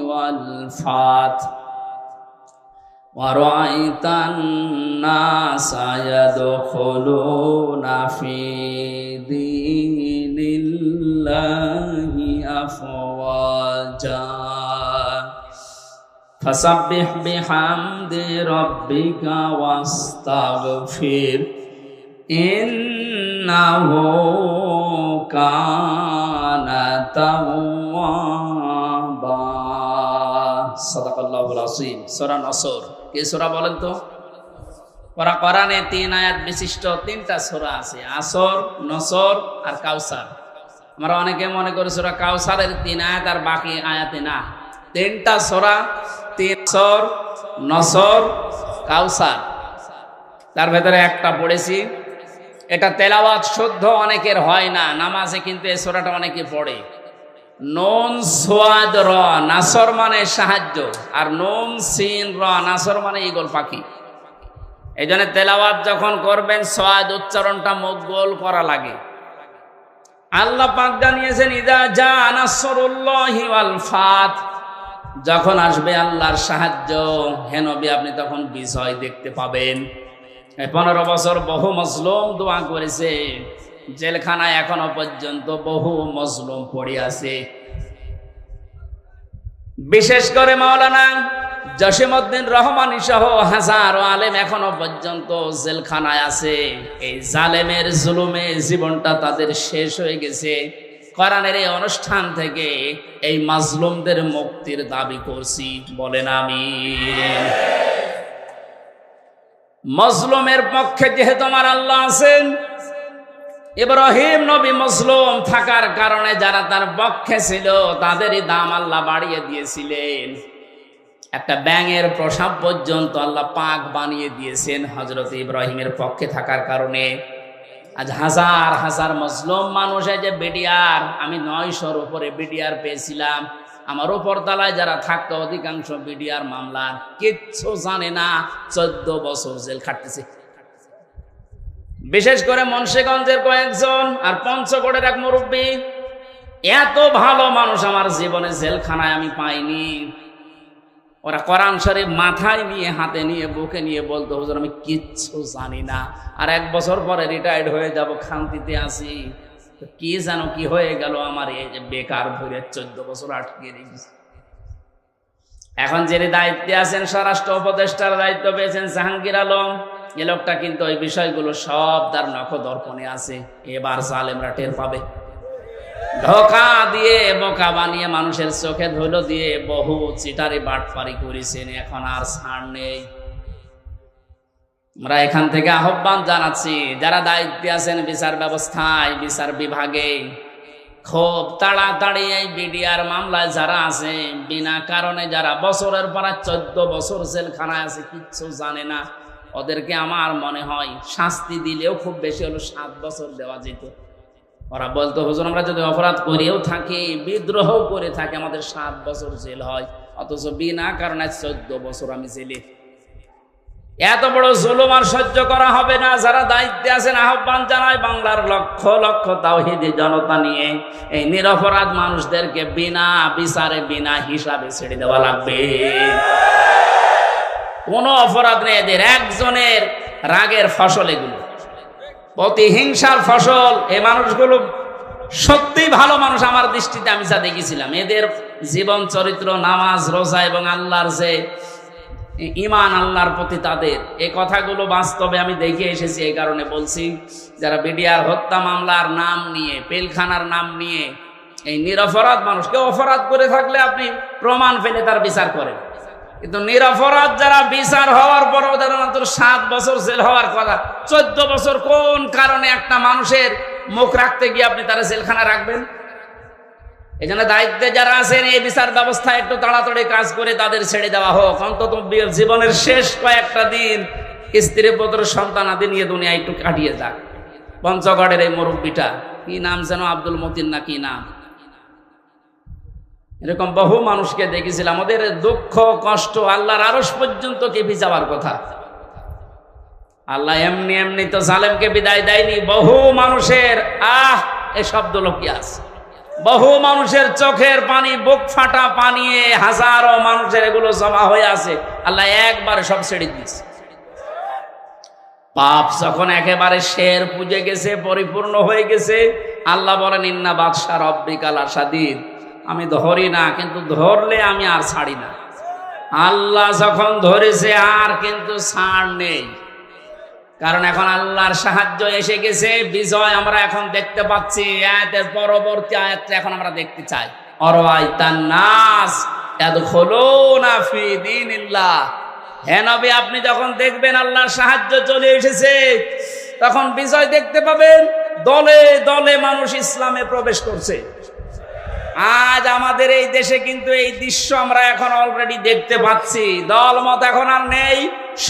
ওয়াল ফাত ওয়া রাআইতান নাসা ইয়াদখুলুনা ফি দীনিল্লাহি আফওয়াজা ফাসাব্বিহ বিহামদি রাব্বিকা ওয়াস্তাগফির ইন্নাহু কানা তাওয়াবা। সাদাকাল্লাহুল আযীম। সূরা নসর। কি সূরা বলেন তো? কোরআনে 3 আয়াত বিশিষ্ট 3টা সূরা আছে, আসর, নসর আর কাউসার। আমরা অনেকে মনে করি সূরা কাউসারের 3 আয়াত আর বাকি আয়াতে না। 3টা সূরা, 3 আসর, নসর, কাউসার। তার ভেতরে একটা পড়েছি, এটা তেলাওয়াত শুদ্ধ অনেকের হয় না, নামাজে কিন্তু এই সূরাটা অনেকে পড়ে। নুন সোয়াদ র, নাসর মানে সাহায্য, আর নুন সিন র, নাসর মানে ঈগল পাখি। এই জন্য তেলাওয়াত যখন করবেন সোয়াদ উচ্চারণটা মুখ গোল করা লাগে। আল্লাহ পাক জানিয়েছেন, ইযা জাআ নাসরুল্লাহি ওয়াল ফাত, যখন আসবে আল্লাহর সাহায্য, হে নবী আপনি তখন বিজয় দেখতে পাবেন। 15 বছর বহু মজলুম দোয়া করেছে, জেলখানায় এখনো পর্যন্ত বহু মজলুম পড়ে আছে। বিশেষ করে মাওলানা জসিমউদ্দিন রহমানী সহ হাজারো আলেম এখনো পর্যন্ত জেলখানায় আছে। এই জালেমের জুলুমে জীবনটা তাদের শেষ হয়ে গেছে। কোরআনের এই অনুষ্ঠান থেকে এই মাজলুমদের মুক্তির দাবি করছি, বলেন আমিন। মজলুমের পক্ষে যেহেতু আমার আল্লাহ আছেন, ইব্রাহিম নবী মজলুম থাকার কারণে যারা তার পক্ষে ছিল তাদেরই দাম আল্লাহ বাড়িয়ে দিয়েছিলেন। একটা ব্যাঙের প্রসাব পর্যন্ত আল্লাহ পাক বানিয়ে দিয়েছেন হযরত ইব্রাহিমের পক্ষে থাকার কারণে। আজ হাজার হাজার মজলুম মানুষ, এই যে বিডিআর, আমি 900-র উপরে বিডিআর পেয়েছিলাম। আমার উপর তলায় যারা থাকতো অধিকাংশ বিডিআর মামলা কিচ্ছু জানে না, 14 বছর জেল খাটতেছে। বিশেষ করে মুন্সিগঞ্জের কয়েকজন আর পঞ্চগড়ের এক মুরব্বী, এত ভালো মানুষ আমার জীবনে জেলখানায় আমি পাইনি। ওরা কোরআন শরীফ মাথায় নিয়ে, হাতে নিয়ে, বুকে নিয়ে বলতো, হুজুর আমি কিচ্ছু জানি না, আর 1 বছর পরে রিটায়ার্ড হয়ে যাব, শান্তিতে আছি। তো কি জানো কি হয়ে গেল আমার, এই যে বেকার ভরে 14 বছর আটকে রেখেছি। এখন যিনি দায়িত্বে আছেন, স্বরাষ্ট্র উপদেষ্টার দায়িত্ব পেয়েছেন জাহাঙ্গীর আলম, এ লোকটা কিন্তু ওই বিষয়গুলো সব তার নখদর্পণে আছে। এবার জালেমরা টের পাবে। ধোঁকা দিয়ে বোকা বানিয়ে মানুষের চোখে ধুলো দিয়ে বহু চিটারি বাটপারি করেছেন, এখন আর ছাড় নেই। আমরা এখান থেকে আহ্বান জানাচ্ছি, যারা দায়িত্বে আছেন বিচার ব্যবস্থায়, বিচার বিভাগে, খুব তাড়াতাড়ি এই বিডিআর মামলায় যারা আছে, বিনা কারণে যারা বছরের পর 14 বছর জেলখানায় আছে, কিচ্ছু জানে না, ওদেরকে আমার মনে হয় শাস্তি দিলেও খুব বেশি হলো 7 বছর দেওয়া যেত। ওরা বলতো, হুজুর আমরা যদি অপরাধ করেও থাকি, বিদ্রোহ করে থাকি, আমাদের 7 বছর জেল হয়, অথচ বিনা কারণে 14 বছর আমি জেলে। এত বড় জুলুম আর সহ্য করা হবে না। যারা দায়িত্বে আছেন আহ্বান জানায়, বাংলার লক্ষ লক্ষ তাওহীদি জনতা নিয়ে এই নিরপরাধ মানুষদেরকে বিনা বিচারে বিনা হিসাবে ছেড়ে দেওয়া লাগবে। কোনো অপরাধ নেই এদের, একজনের রাগের ফসল এগুলো, প্রতিহিংসার ফসল। এই মানুষগুলো সত্যি ভালো মানুষ আমার দৃষ্টিতে, আমি যা দেখেছিলাম এদের জীবন চরিত্র, নামাজ রোজা এবং আল্লাহর যে ঈমান, আল্লাহর প্রতি তাদের, এই কথাগুলো বাস্তবে আমি দেখে এসেছি। এই কারণে বলছি, যারা বিডিআর হত্যা মামলার নাম নিয়ে, পিলখানার নাম নিয়ে এই নিরপরাধ মানুষকে, অপরাধ করে থাকলে আপনি প্রমাণ পেলে তার বিচার করেন, কিন্তু নিরপরাধ যারা বিচার হওয়ার পরও তারা মাত্র 7 বছর জেল হওয়ার কথা, 14 বছর কোন কারণে একটা মানুষের মুখ রাখতে গিয়ে আপনি তারা জেলখানা রাখবেন? এই জন্য দায়িত্বে যারা আছেন, এই বিচার ব্যবস্থা একটু তাড়াতাড়ি কাজ করে তাদের ছেড়ে দেওয়া হোক। অন্তত জীবনের শেষ কয়েকটা দিন স্ত্রী পুত্র সন্তান আদি নিয়ে দুনিয়া একটু কাটিয়ে যাক। পঞ্চগড়ের এই মুরব্বীটা, কি নাম যেন, আব্দুল মতিন না কি নাম, এরকম বহু মানুষকে দেখেছিলাম। ওদের দুঃখ কষ্ট আল্লাহর আরশ পর্যন্ত কেঁপে যাওয়ার কথা। আল্লাহ এমনি এমনি তো জালেমকে বিদায় দেয়নি। বহু মানুষের এই শব্দ লোকি আছে, বহু মানুষের চোখের পানি, বুক ফাটা পানি, হাজারো মানুষের এগুলো জমা হয়ে আছে। আল্লাহ একবারে সব ছেড়ে দিয়েছে। পাপ যখন একেবারে শের পুজে গেছে, পরিপূর্ণ হয়ে গেছে, আল্লাহ বলেন, ইন্না বাদশা রব্বিকা লাশাদীদ, আমি ধরি না, কিন্তু ধরলে আমি আর ছাড়ি না। আল্লাহ যখন ধরেছে আর কিন্তু ছাড় নেই, কারণ এখন আল্লাহর সাহায্য এসে গেছে, বিজয় আমরা এখন দেখতে পাচ্ছি। আয়াতের পরবর্তী আয়াতটা এখন আমরা দেখতে চাই। অরাইতান নাস ইয়াদখুলুনা ফি দীনিল্লাহ, হে নবী আপনি যখন দেখবেন আল্লাহর সাহায্য চলে এসেছে, তখন বিজয় দেখতে পাবেন। দলে দলে মানুষ ইসলামে প্রবেশ করছে। আজ আমাদের এই দেশে কিন্তু এই দৃশ্য আমরা এখন অলরেডি দেখতে পাচ্ছি। দলমত এখন আর নেই,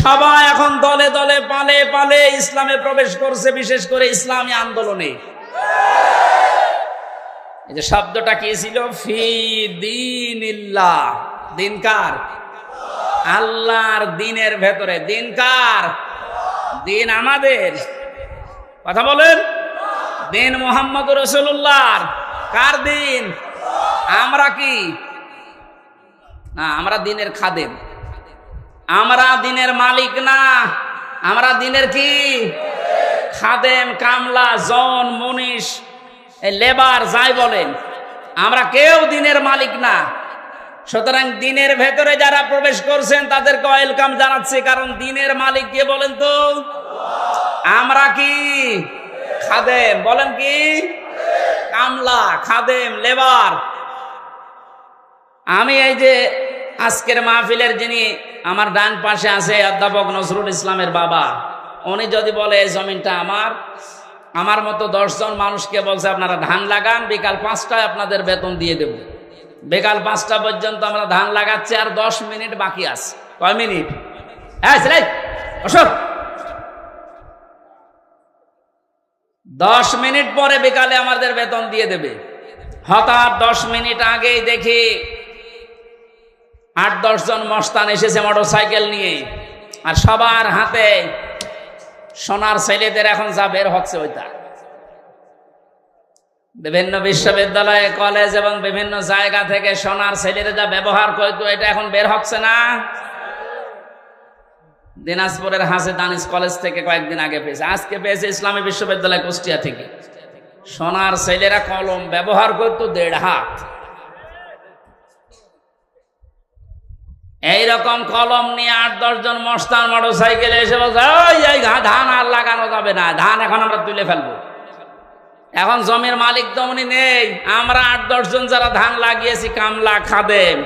সবাই এখন দলে দলে পালে পালে ইসলামে প্রবেশ করছে, বিশেষ করে ইসলামী আন্দোলনে। এই যে শব্দটা কি ছিল, ফি দীনিল্লাহ, দিন কার? আল্লাহর দিনের ভেতরে। দিন কার? দিন আমাদের। কথা বলেন, দিন মুহাম্মদুর রাসূলুল্লাহর। কার দিন? আমরা কি না, আমরা দিনের খাদেম, আমরা দিনের মালিক না, আমরা দিনের কি খাদেম, কামলা, জন, মুনিশ, লেবার যাই বলেন, আমরা কেউ দিনের মালিক না। সুতরাং দিনের ভেতরে যারা প্রবেশ করছেন তাদেরকে ওয়েলকাম জানাচ্ছি, কারণ দিনের মালিক কে বলেন তো? আমরা কি খাদেম, বলেন কি কামলা, খাদেম, লেবার। আমি এই যে আজকের মাহফিলের যিনি আমার ডান পাশে আছে, অধ্যাপক নজরুল ইসলামের বাবা, উনি যদি বলে এই জমিনটা আমার মতো 10 জন মানুষকে বলছে আপনারা ধান লাগান, বিকাল 5টায় আপনাদের বেতন দিয়ে দেব। বিকাল 5টা পর্যন্ত আমরা ধান লাগাচ্ছি, আর 10 মিনিট বাকি আছে। কয় মিনিট? হ্যাঁ ছেলে অশোক, 10 মিনিট পরে বিকালে আমাদের বেতন দিয়ে দেবে। হঠাৎ 10 মিনিট আগেই দেখি 8-10 জন মস্তান এসেছে মোটরসাইকেল নিয়ে, আর সবার হাতে সোনার ছেলেদের এখন যা বের হচ্ছে ওইটা। বিভিন্ন বিশ্ববিদ্যালয়, কলেজ এবং বিভিন্ন জায়গা থেকে সোনার ছেলেদের যা ব্যবহার করতো, এটা এখন বের হচ্ছে না। দিনাজপুরের হাসে দানিশ কলেজ থেকে কয়েকদিন আগে পেয়েছে, আজকে পেয়েছে ইসলামী বিশ্ববিদ্যালয় কুষ্টিয়া থেকে। সোনার ছেলেরা কলম ব্যবহার করতো 1.5 হাত। এইরকম কলম নিয়ে 8-10 জন মস্তান মোটর সাইকেলে এসে বলছে, ওই এই ধান আর লাগানো যাবে না, ধান এখন আমরা তুলে ফেলবো। এখন জমির মালিক তো উনি নেই, আমরা 8-10 জন যারা ধান লাগিয়েছি কামলা খাদেম,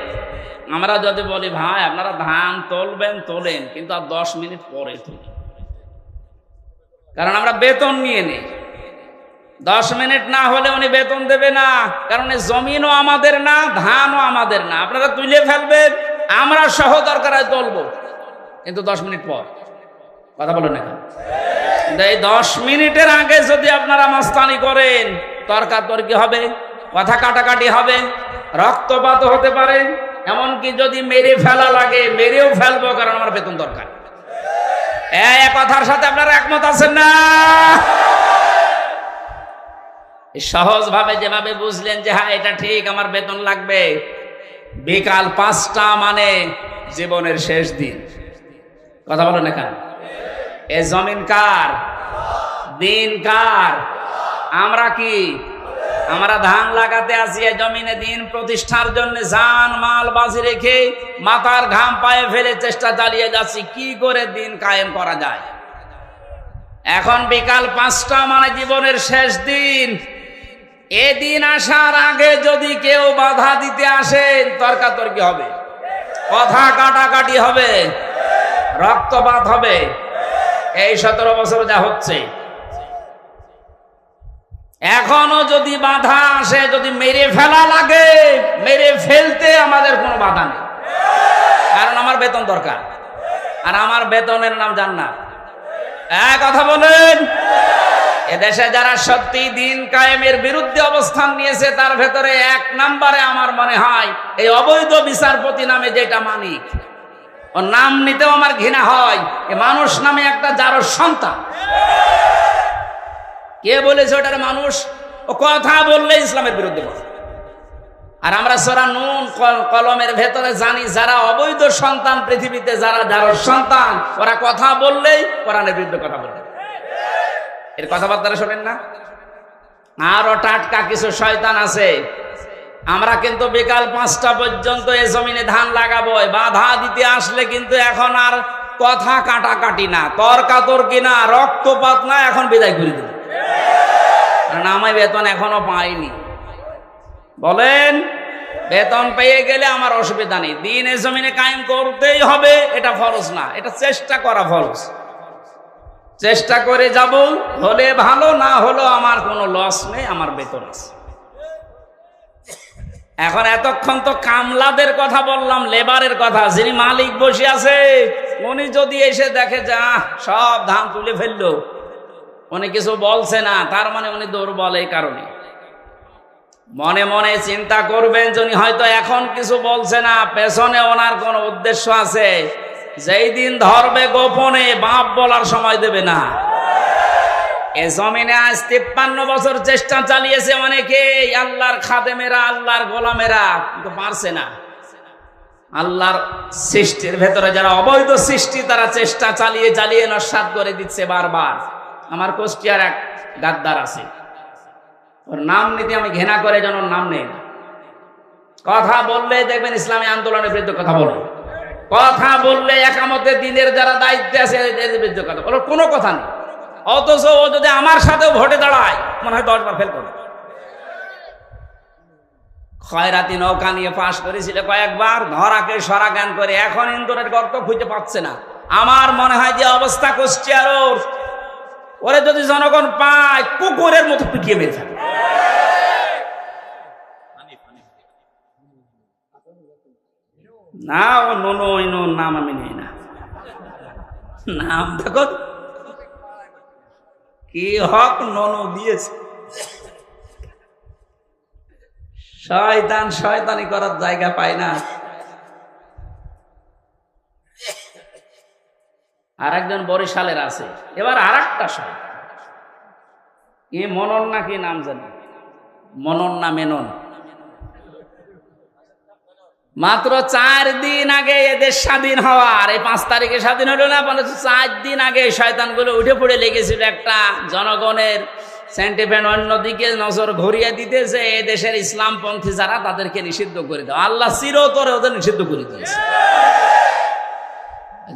আমরা যদি বলি ভাই আপনারা ধান তুলবেন তোলেন, কিন্তু আর 10 মিনিট পরে তুলেন, কারণ আমরা বেতন নিয়ে নেই। 10 মিনিট না হলে উনি বেতন দেবে না, কারণ এই জমিনও আমাদের না, ধানও আমাদের না। আপনারা তুলে ফেলবেন, আমরা সহ দরকার হয় তুলবো, কিন্তু 10 মিনিট পর। কথা বলেন না? এই 10 মিনিটের আগে যদি আপনারা মাস্তানি করেন, তর্কাতর্কি হবে, কথা কাটাকাটি হবে, রক্তপাত হতে পারে, এমনকি যদি মেরে ফেলা লাগে মেরেও ফেলবো, কারণ আমার বেতন দরকার। এই কথার সাথে আপনারা একমত আছেন না? সহজ ভাবে যেভাবে বুঝলেন যে হ্যাঁ এটা ঠিক, আমার বেতন লাগবে, বিকাল 5টা মানে জীবনের শেষ দিন। কথা বলেন না? এ জমিন কার? দিন কার? আমরা কি? আমরা ধান লাগাতে আসি এই জমিনে, দিন প্রতিষ্ঠার জন্য জান মাল বাজি রেখে মাথার ঘাম পায়ে ফেলে চেষ্টা চালিয়ে যাচ্ছি কি করে দিন কায়েম করা যায়। এখন বিকাল 5টা মানে জীবনের শেষ দিন। এদিন আসার আগে যদি কেউ বাধা দিতে আসেন, তর্কাতর্কি হবে, কথা কাটাকাটি হবে, রক্তপাত হবে। এই 17 বছর যা হচ্ছে, এখনো যদি বাধা আসে, যদি মেরে ফেলা লাগে, মেরে ফেলতে আমাদের কোনো বাধা নেই, কারণ আমার বেতন দরকার, আর আমার বেতনের নাম জান্নাত। কথা বলেন? এদেশে যারা সত্যি দিন কায়েমের বিরুদ্ধে অবস্থান নিয়েছে, তার ভেতরে 1 নম্বরে আমার মনে হয় এই অবৈধ বিচারপতি নামে যেটা মানিক, ওর নাম নিতেও আমার ঘৃণা হয়। এ মানুষ নামে একটা জারজ সন্তান। কে বলেছে ওটার মানুষ? ও কথা বললে ইসলামের বিরুদ্ধে বলে। আর আমরা সূরা নূন কলমের ভেতরে জানি, যারা অবৈধ সন্তান পৃথিবীতে, যারা জারজ সন্তান, ওরা কথা বললেই কোরআনের বিরুদ্ধে কথা বলবে। এর কথাবার্তা শোনেন না? আরো টাটকা কিছু শয়তান আছে। আমরা কিন্তু বিকাল 5টা পর্যন্ত এ জমিনে ধান লাগাবো, বাধা দিতে আসলে কিন্তু এখন আর কথা কাটাকাটি না, তর্কাতর্কি না, রক্তপাত না, এখন বিদায় করে দেব। কারণ আমি বেতন এখনো পাইনি। বলেন, বেতন পেয়ে গেলে আমার অসুবিধা নেই, দিন এ জমিনে কায়েম করতেই হবে, এটা ফরজ না, এটা চেষ্টা করা ফরজ। চেষ্টা করে যাব, হলে ভালো, না হলো আমার কোনো লস নেই, আমার বেতন আছে। এখন এতক্ষণ তো কামলাদের কথা বললাম, লেবারের কথা। যিনি মালিক বসে আছে, উনি যদি এসে দেখে যা সব ধান তুলে ফেললো, উনি কিছু বলছে না, তার মানে উনি দুর্বল। এই কারণে মনে মনে চিন্তা করবেন, যিনি হয়তো এখন কিছু বলছে না, পেছনে ওনার কোন উদ্দেশ্য আছে। যেই দিন ধরবে গোপনে, বাপ বলার সময় দেবে না। এ জমিনে আজ 53 বছর চেষ্টা চালিয়েছে অনেকে, আল্লাহর খাদেমেরা, আল্লাহর গোলামেরা, কিন্তু পারছে না। আল্লাহর সৃষ্টির ভেতরে যারা অবৈধ সৃষ্টি, তারা চেষ্টা চালিয়ে চালিয়ে নস্যাৎ করে দিচ্ছে বারবার। আমার কুষ্টিয়ার এক গাদ্দার আছে, ওর নাম নিতে আমি ঘৃণা করে, যেন ওর নাম নেই। কথা বললে দেখবেন ইসলামী আন্দোলনের বিরুদ্ধে কথা বলে, কথা বললে একামতে দিনের যারা দায়িত্বে আছে এদের বিরুদ্ধে কথা বলে, কোনো কথা নেই। অথচ ও যদি আমার সাথেও ভোটে দাঁড়ায়, মনে হয় 10 বার ফেল করবে। খয়রাতি নৌকা নিয়ে পাশ করেছিল কয়েকবার, ধরাকে সরা জ্ঞান করে, এখন ইন্দোরের গর্ত খুঁজে পাচ্ছে না। আমার মনে হয় যে অবস্থা কুষ্টিয়ার, ওরে যদি জনগণ পায়, কুকুরের মতো পিটিয়ে মেরে ফেলে। না, ও নুনো নাম আমি নেই না, নাম দেখো কি হক ননু দিয়েছে। শয়তান শয়তানি করার জায়গা পায় না। আর একজন বরিশালের আছে, এবার আর একটা শয়তান, কি মনন না কি নাম জানি, মনন না মেনন। মাত্র 4 দিন আগে এদের স্বাধীন হওয়ার, এই 5 তারিখে স্বাধীন হলো না, 4 দিন আগে শয়তানগুলো উঠে পড়ে লেগেছিল একটা জনগণের সেন্টিমেন্ট অন্যদিকে নজর ঘুরিয়ে দিতে, যে এদেশের ইসলামপন্থী যারা, তাদেরকে নিষিদ্ধ করে দাও। আল্লাহ চিরতরে ওদের নিষিদ্ধ করে দিয়েছে।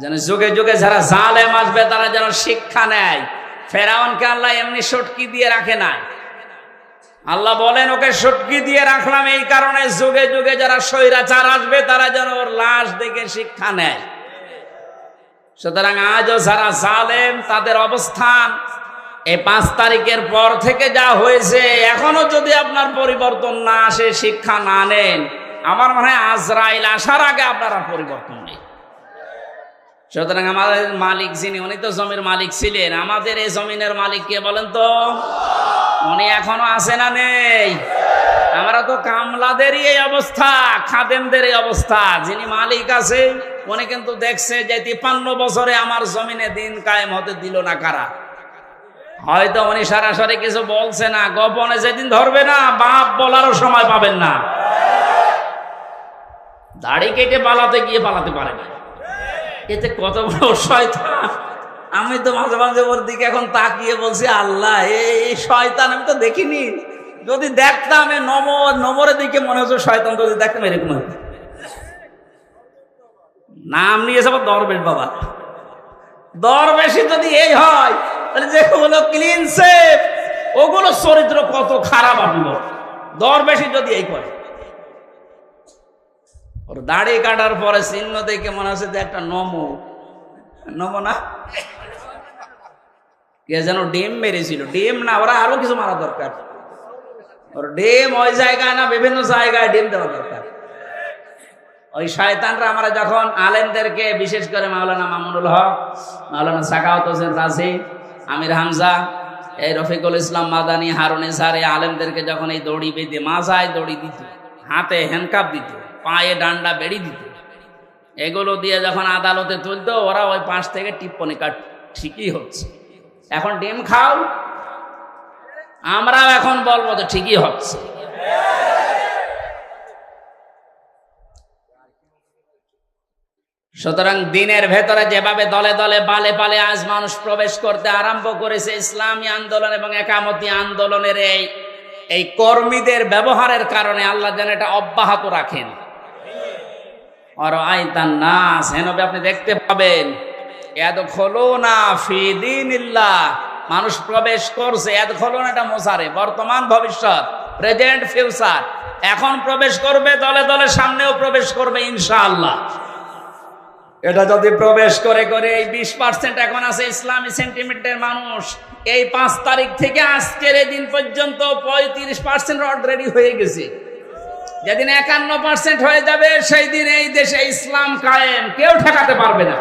যেন যুগে যুগে যারা জালেম আসবে তারা যেন শিক্ষা নেয়। ফেরাউনকে আল্লাহ এমনি সটকি দিয়ে রাখে নাই। আল্লাহ বলেন ওকে সটকি দিয়ে রাখলাম এই কারণে যুগে যুগে যারা স্বৈরাচার আসবে তারা যেন ওর লাশ দেখে শিক্ষা নেয়। সুতরাং আজও যারা জালেম তাদের অবস্থান এই 5 তারিখের পর থেকে যা হয়েছে, এখনো যদি আপনার পরিবর্তন না আসে, শিক্ষা না নেন, আমার মনে হয় আজরাইল আসার আগে আপনার পরিবর্তন নেই। সুতরাং আমাদের মালিক যিনি, উনি তো জমির মালিক ছিলেন। আমাদের এই জমিনের মালিক কে বলেন তো? উনি এখনো আছে না নেই? আমরা তো কামলাদেরই এই অবস্থা, খাদেমদের এই অবস্থা। যিনি মালিক আছে উনি কিন্তু দেখছে যে 53 বছরে আমার জমিনে দিন কায়েম হতে দিল না কারা। হয়তো উনি সরাসরি কিছু বলছে না, গোপনে যেদিন ধরবে না বাপ বলারও সময় পাবেন না। দাড়ি কেটে পালাতে গিয়ে পালাতে পারে না। এতে কত বড় শয়তান! আমি তো মাঝে মাঝে ওর দিকে এখন তাকিয়ে বলছি, আল্লাহ এই শয়তান আমি তো দেখিনি। যদি দেখতাম এই নমরের দিকে মনে হচ্ছে শয়তান, যদি দেখতাম এরকম হতো। নাম নিয়েছে আবার দরবেশ বাবা। দরবেশি যদি এই হয় তাহলে যেগুলো ক্লিন সেফ ওগুলো চরিত্র কত খারাপ। আপনি দরবেশি যদি এই করে, ওর দাড়ি কাটার পরে চিহ্ন দেখে মনে হচ্ছে যে একটা নমো না, কে যেন ডিম মেরেছিল। ডিম না, ওরা আরো কিছু মারা দরকার। ওর ডিম ওই জায়গায় না, বিভিন্ন জায়গায় ডিম দেওয়া দরকার। ওই শয়তানরা আমরা যখন আলেমদেরকে, বিশেষ করে মাওলানা মামুনুল হক, মাওলানা সাখাওয়াত হোসেন রাজি, আমির হামজা, এই রফিকুল ইসলাম মাদানী, হারুন ইসহার, এই আলেমদেরকে যখন এই দড়ি বেঁধে, মাজায় দড়ি দিত, হাতে হ্যান্ডকাপ দিত, পায়ে ডান্ডা বেড়ি দিত, এগুলো দিয়ে যখন আদালতে তুলতো, ওরা ওই পাশ থেকে টিপ্পনি কাট, ঠিকই হচ্ছে। এখন ডিম খাও, আমরাও এখন বলবো তো ঠিকই হচ্ছে। সুতরাং দিনের ভেতরে যেভাবে দলে দলে পালে পালে আজ মানুষ প্রবেশ করতে আরম্ভ করেছে, ইসলামী আন্দোলন এবং একামতি আন্দোলনের এই কর্মীদের ব্যবহারের কারণে আল্লাহ যেন এটা অব্যাহত রাখেন। আর আইতান নাস, হেনবে আপনি দেখতে পাবেন ইয়াদখুলুনা ফি দীনিল্লাহ, মানুষ প্রবেশ করছে। ইয়াদখুলুনা এটা মুসারে, বর্তমান ভবিষ্যৎ, প্রেজেন্ট ফিউচার। এখন প্রবেশ করবে, দলে দলে সামনেও প্রবেশ করবে ইনশাআল্লাহ। এটা যদি প্রবেশ করে এই 20% এখন আছে ইসলামী সেন্টিমেন্টের মানুষ, এই 5 তারিখ থেকে আজকের এই দিন পর্যন্ত 35% অলরেডি হয়ে গেছে। যেদিন 51% হয়ে যাবে সেই দিন এই দেশে ইসলাম কায়েম, কেউ ঠেকাতে পারবে না।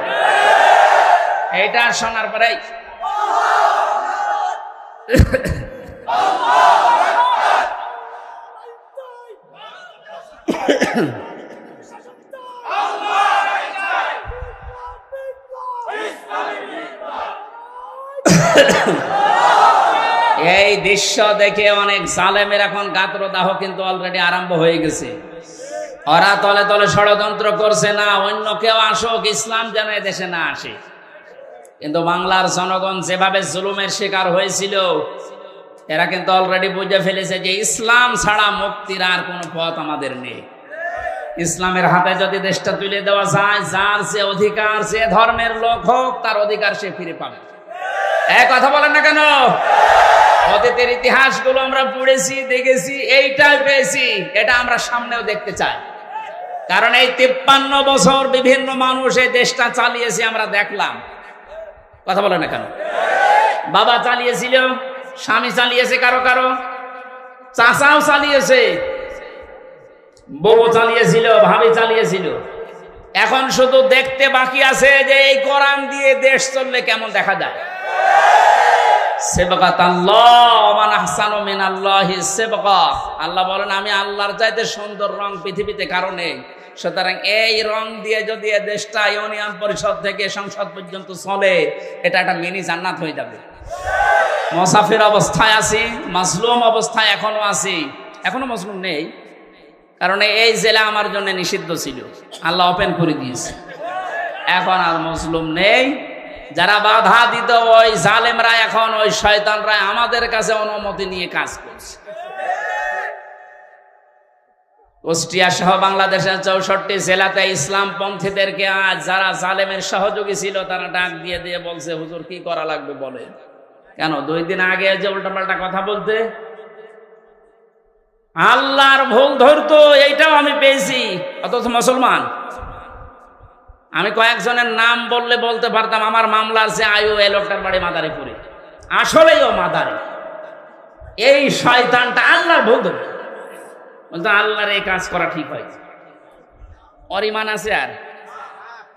এইটা শোনার পরে এই দৃশ্য দেখে অনেক জালেমের এখন গাত্রদাহ কিন্তু অলরেডি আরম্ভ হয়ে গেছে। ওরা তলে তলে ষড়যন্ত্র করছে, না অন্য কেউ আসুক, ইসলাম যেন দেশে না আসে। কিন্তু বাংলার জনগণ যেভাবে জুলুমের শিকার হয়েছিল, এরা কিন্তু অলরেডি বুঝে ফেলেছে যে ইসলাম ছাড়া মুক্তির আর কোনো পথ আমাদের নেই। ইসলামের হাতে যদি দেশটা তুলে দেওয়া যায়, যার যে অধিকার, যে ধর্মের লোক হোক, তার অধিকার সে ফিরে পাবে। এক কথা বলেন না কেন? অতীতের ইতিহাসগুলো আমরা পড়েছি, দেখেছি, এইটাই পেয়েছি, এটা আমরা সামনেও দেখতে চাই। কারণ এই 53 বছর বিভিন্ন মানুষ এই দেশটা চালিয়েছে, আমরা দেখলাম। কথা বলেন না কেন? বাবা চালিয়েছিল, স্বামী চালিয়েছে, কারো কারো চাচাও চালিয়েছে, বউ চালিয়েছিল, ভাবি চালিয়েছিল। এখন শুধু দেখতে বাকি আছে যে এই কোরআন দিয়ে দেশ চললে কেমন দেখা যায়। আল্লাহ বলেন আমি আল্লাহর চাইতে সুন্দর রং পৃথিবীতে কারো নেই। সুতরাং এই রং দিয়ে যদি দেশটা ইউনিয়ন পরিষদ থেকে সংসদ পর্যন্ত চলে, এটা একটা মিনি জান্নাত হয়ে যাবে। মুসাফির অবস্থায় আছি, মাজলুম অবস্থায় এখনো আছি। এখনো মাজলুম নেই, কারণ এই জেলা আমার জন্য নিষিদ্ধ ছিল, আল্লাহ ওপেন করে দিয়েছে। এখন আর মাজলুম নেই। যারা বাধা দিত ওই জালেমরা, এখন ওই শয়তানরা আমাদের কাছে অনুমতি নিয়ে কাজ করছে। কুষ্টিয়া সহ বাংলাদেশের 64 জেলাতে ইসলামপন্থীদেরকে আজ যারা জালেমের সহযোগী ছিল তারা ডাক দিয়ে দিয়ে বলছে, হুজুর কি করা লাগবে বলেন। কেন 2 দিন আগে যে উল্টাপাল্টা কথা বলতে আল্লাহর ভুল ধরতো, এইটাও আমি পেয়েছি, অথচ মুসলমান। আমি কয়েকজনের নাম বললে বলতে পারতাম, আমার মামলার যে আয়ু এই লোকটার বাড়ি মাদারীপুরে, আসলেই ও মাদারে। এই শয়তানটা আল্লাহর ভুল ধরতো, বলতো আল্লাহর এই কাজ করা ঠিক হয়। ওর ইমান আছে? আর